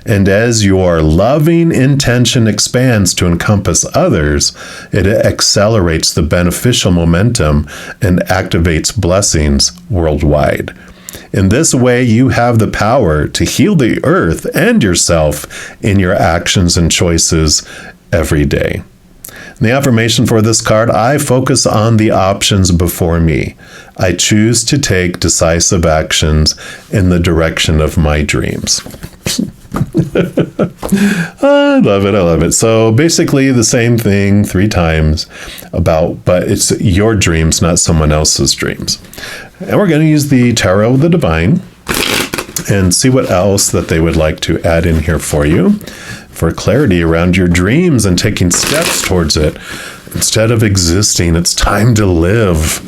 And as your loving intention expands to encompass others, it accelerates the beneficial momentum and activates blessings worldwide. In this way, you have the power to heal the earth and yourself in your actions and choices every day. The affirmation for this card: I focus on the options before me. I choose to take decisive actions in the direction of my dreams. I love it. So basically the same thing 3 times but it's your dreams, not someone else's dreams. And we're going to use the Tarot of the Divine and see what else that they would like to add in here for you, for clarity around your dreams and taking steps towards it. Instead of existing, it's time to live.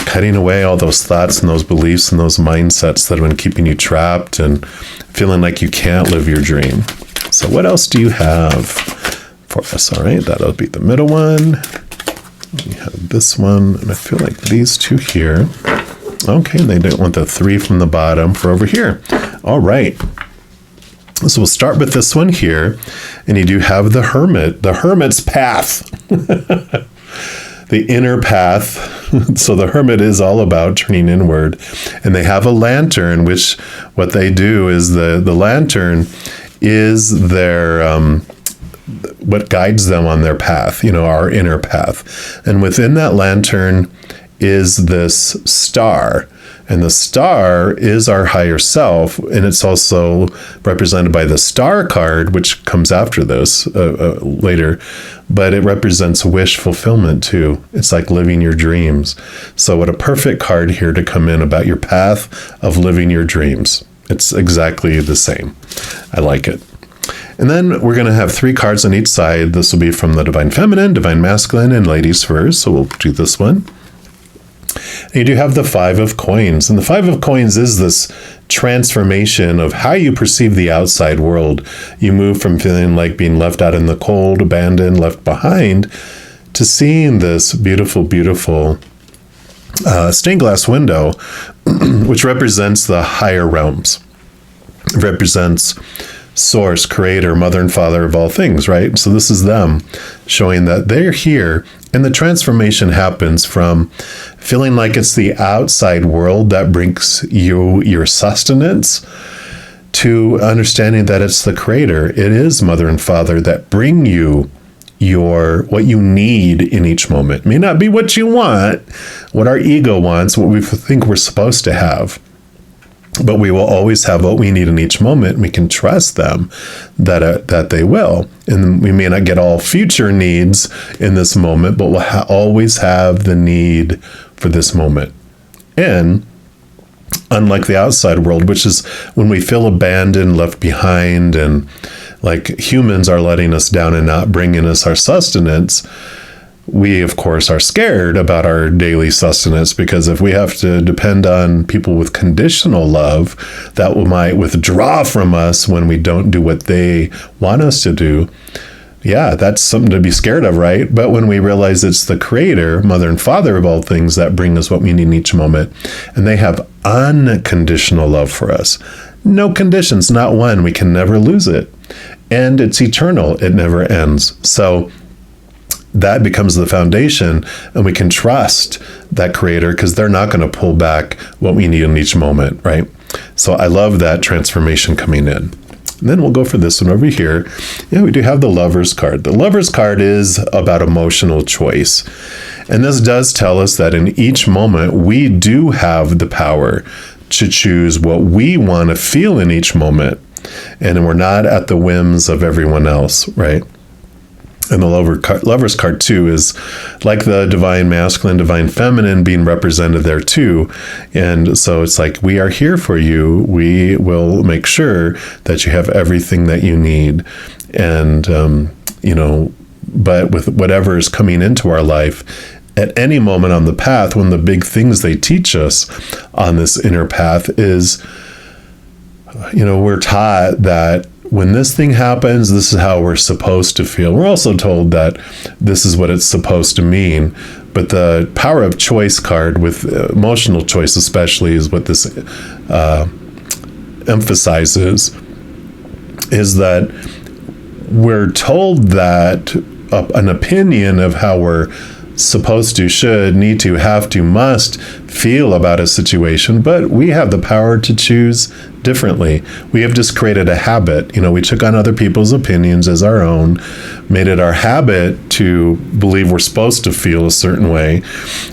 Cutting away all those thoughts and those beliefs and those mindsets that have been keeping you trapped and feeling like you can't live your dream. So what else do you have for us? All right, that'll be the middle one. We have this one, and I feel like these 2 here. Okay, they don't want the 3 from the bottom for over here. All right. So we'll start with this one here, and you do have the Hermit, the Hermit's path, the inner path. So the Hermit is all about turning inward, and they have a lantern, which what they do is the lantern is their what guides them on their path, our inner path. And within that lantern is this star. And the star is our higher self, and it's also represented by the star card, which comes after this later, but it represents wish fulfillment too. It's like living your dreams. So what a perfect card here to come in about your path of living your dreams. It's exactly the same. I like it. And then we're going to have 3 cards on each side. This will be from the Divine Feminine, Divine Masculine, and ladies first. So we'll do this one. And you do have the 5 of Coins. And the 5 of Coins is this transformation of how you perceive the outside world. You move from feeling like being left out in the cold, abandoned, left behind, to seeing this beautiful, beautiful stained glass window, which represents the higher realms. It represents Source, Creator, Mother and Father of all things, right? So this is them showing that they're here, and the transformation happens from feeling like it's the outside world that brings you your sustenance to understanding that it's the Creator. It is Mother and Father that bring you what you need in each moment. It may not be what you want, what our ego wants, what we think we're supposed to have. But we will always have what we need in each moment. We can trust them that they will. And we may not get all future needs in this moment, but we'll always have the need for this moment. And unlike the outside world, which is when we feel abandoned, left behind, and like humans are letting us down and not bringing us our sustenance, we, of course, are scared about our daily sustenance, because if we have to depend on people with conditional love, that might withdraw from us when we don't do what they want us to do. Yeah, that's something to be scared of, right? But when we realize it's the Creator, Mother and Father of all things, that bring us what we need in each moment, and they have unconditional love for us. No conditions, not one. We can never lose it. And it's eternal. It never ends. So that becomes the foundation, and we can trust that Creator, because they're not going to pull back what we need in each moment, right? So I love that transformation coming in. And then we'll go for this one over here. Yeah, we do have the Lover's card. The Lover's card is about emotional choice. And this does tell us that in each moment, we do have the power to choose what we want to feel in each moment. And we're not at the whims of everyone else, right? And the Lover's card, too, is like the Divine Masculine, Divine Feminine being represented there, too. And so it's like, we are here for you. We will make sure that you have everything that you need. And, but with whatever is coming into our life, at any moment on the path, one of the big things they teach us on this inner path is, we're taught that when this thing happens, this is how we're supposed to feel. We're also told that this is what it's supposed to mean. But the power of choice card, with emotional choice especially, is what this emphasizes, is that we're told that an opinion of how we're supposed to, should, need to, have to, must feel about a situation, but we have the power to choose differently. We have just created a habit. We took on other people's opinions as our own, made it our habit to believe we're supposed to feel a certain way,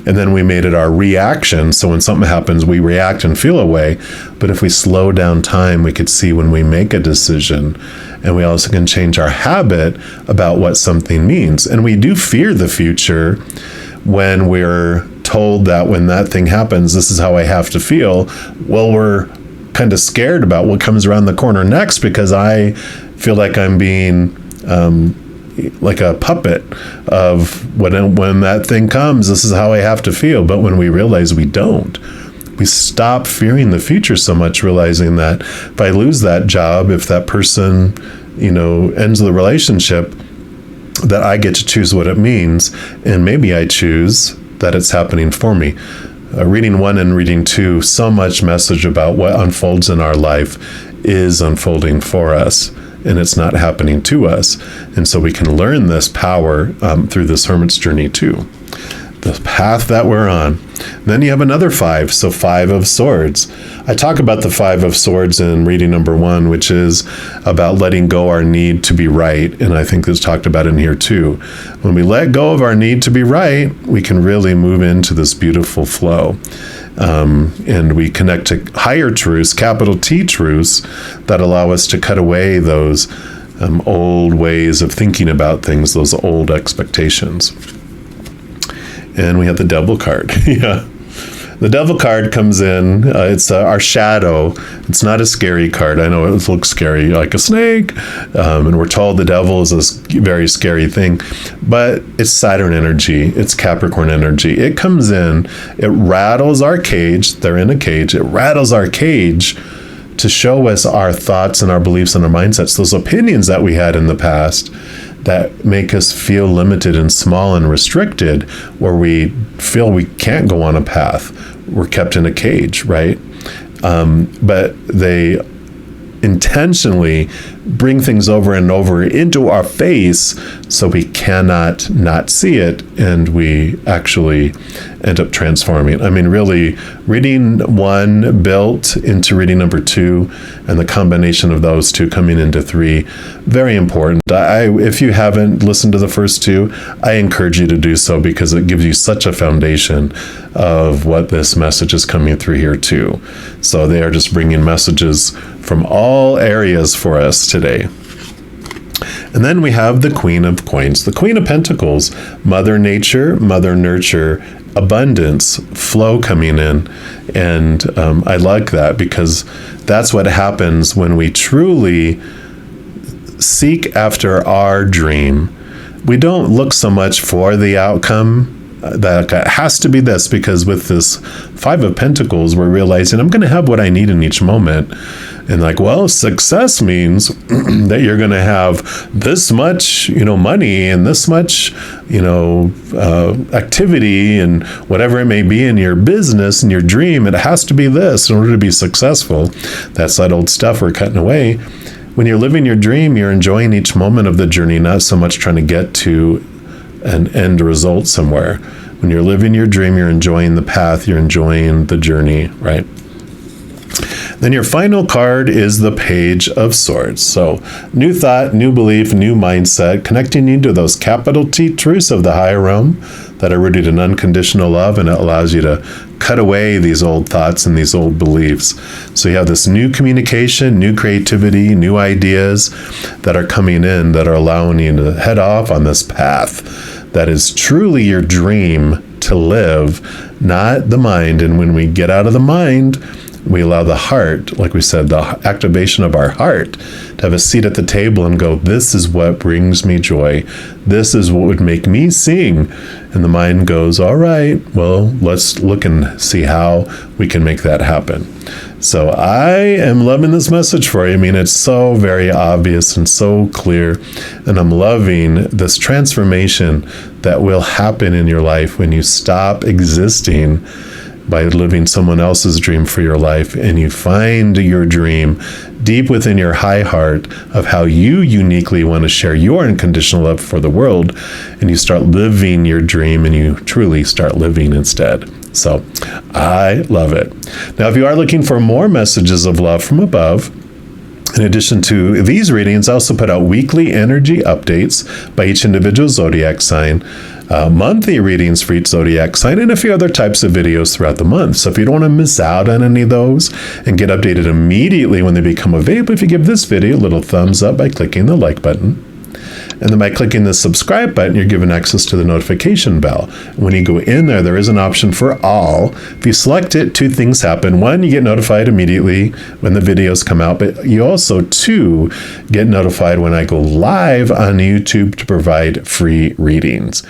and then we made it our reaction. So when something happens, we react and feel a way. But if we slow down time, we could see when we make a decision, and we also can change our habit about what something means. And we do fear the future when we're told that when that thing happens, this is how I have to feel. Well, we're kind of scared about what comes around the corner next, because I feel like I'm being like a puppet of when that thing comes, this is how I have to feel. But when we realize we don't, we stop fearing the future so much, realizing that if I lose that job, if that person, ends the relationship, that I get to choose what it means. And maybe I choose that it's happening for me. Reading 1 and reading 2, so much message about what unfolds in our life is unfolding for us, and it's not happening to us. And so we can learn this power through this hermit's journey too. The path that we're on. Then you have another 5, so 5 of Swords. I talk about the 5 of Swords in reading number 1, which is about letting go our need to be right, and I think it's talked about in here too. When we let go of our need to be right, we can really move into this beautiful flow. And we connect to higher truths, capital T truths, that allow us to cut away those old ways of thinking about things, those old expectations. And we have the Devil card. Yeah. The devil card comes in. It's our shadow. It's not a scary card. I know it looks scary, like a snake. And we're told the devil is a very scary thing. But it's Saturn energy. It's Capricorn energy. It comes in. It rattles our cage. They're in a cage. It rattles our cage to show us our thoughts and our beliefs and our mindsets, those opinions that we had in the past that make us feel limited and small and restricted, where we feel we can't go on a path. We're kept in a cage, right? But they intentionally bring things over and over into our face so we cannot not see it, and we actually end up transforming. I mean, really, reading 1 built into reading number 2, and the combination of those 2 coming into 3, very important. If you haven't listened to the first 2, I encourage you to do so, because it gives you such a foundation of what this message is coming through here too. So they are just bringing messages from all areas for us today. And then we have the Queen of Coins, the Queen of Pentacles, Mother Nature, Mother Nurture, abundance, flow coming in. And I like that, because that's what happens when we truly seek after our dream. We don't look so much for the outcome. That it has to be this, because with this 5 of Pentacles, we're realizing I'm going to have what I need in each moment. And like, well, success means that you're going to have this much, money and this much, activity and whatever it may be in your business and your dream. It has to be this in order to be successful. That's that old stuff we're cutting away. When you're living your dream, you're enjoying each moment of the journey, not so much trying to get to an end result somewhere. When you're living your dream, you're enjoying the path, you're enjoying the journey, right? Then your final card is the Page of Swords. So new thought, new belief, new mindset, connecting you to those capital T truths of the higher realm that are rooted in unconditional love, and it allows you to cut away these old thoughts and these old beliefs. So you have this new communication, new creativity, new ideas that are coming in that are allowing you to head off on this path that is truly your dream to live, not the mind. And when we get out of the mind, we allow the heart, like we said, the activation of our heart, to have a seat at the table and go, this is what brings me joy. This is what would make me sing. And the mind goes, all right, well, let's look and see how we can make that happen. So I am loving this message for you. I mean, it's so very obvious and so clear. And I'm loving this transformation that will happen in your life when you stop existing by living someone else's dream for your life, and you find your dream deep within your high heart of how you uniquely want to share your unconditional love for the world, and you start living your dream, and you truly start living instead. So I love it. Now, if you are looking for more messages of love from above, in addition to these readings, I also put out weekly energy updates by each individual zodiac sign, monthly readings for each zodiac sign, and a few other types of videos throughout the month. So if you don't want to miss out on any of those and get updated immediately when they become available, if you give this video a little thumbs up by clicking the like button, and then by clicking the subscribe button, you're given access to the notification bell. When you go in there, there is an option for all. If you select it, 2 things happen. 1, you get notified immediately when the videos come out, but you also, 2, get notified when I go live on YouTube to provide free readings.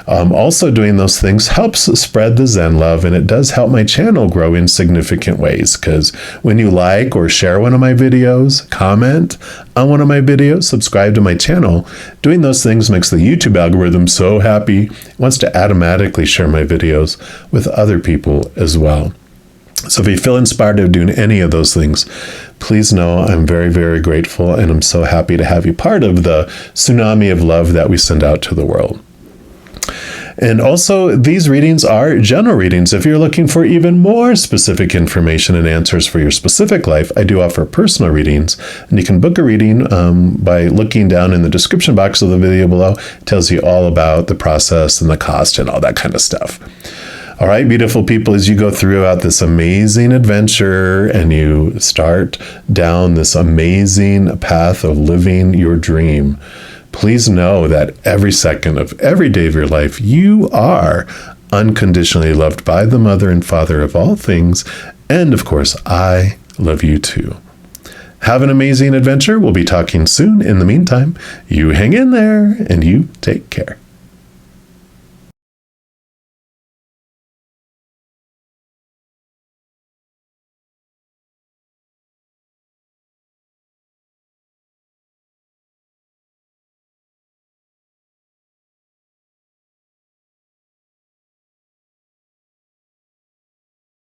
Also doing those things helps spread the Zen love, and it does help my channel grow in significant ways, because when you like or share one of my videos, comment on one of my videos, subscribe to my channel, doing those things makes the YouTube algorithm so happy. It wants to automatically share my videos with other people as well. So if you feel inspired to do any of those things, please know I'm very, very grateful, and I'm so happy to have you part of the tsunami of love that we send out to the world. And also, these readings are general readings. If you're looking for even more specific information and answers for your specific life, I do offer personal readings. And you can book a reading by looking down in the description box of the video below. It tells you all about the process and the cost and all that kind of stuff. All right, beautiful people, as you go throughout this amazing adventure and you start down this amazing path of living your dream, please know that every second of every day of your life, you are unconditionally loved by the Mother and Father of all things. And of course, I love you too. Have an amazing adventure. We'll be talking soon. In the meantime, you hang in there and you take care.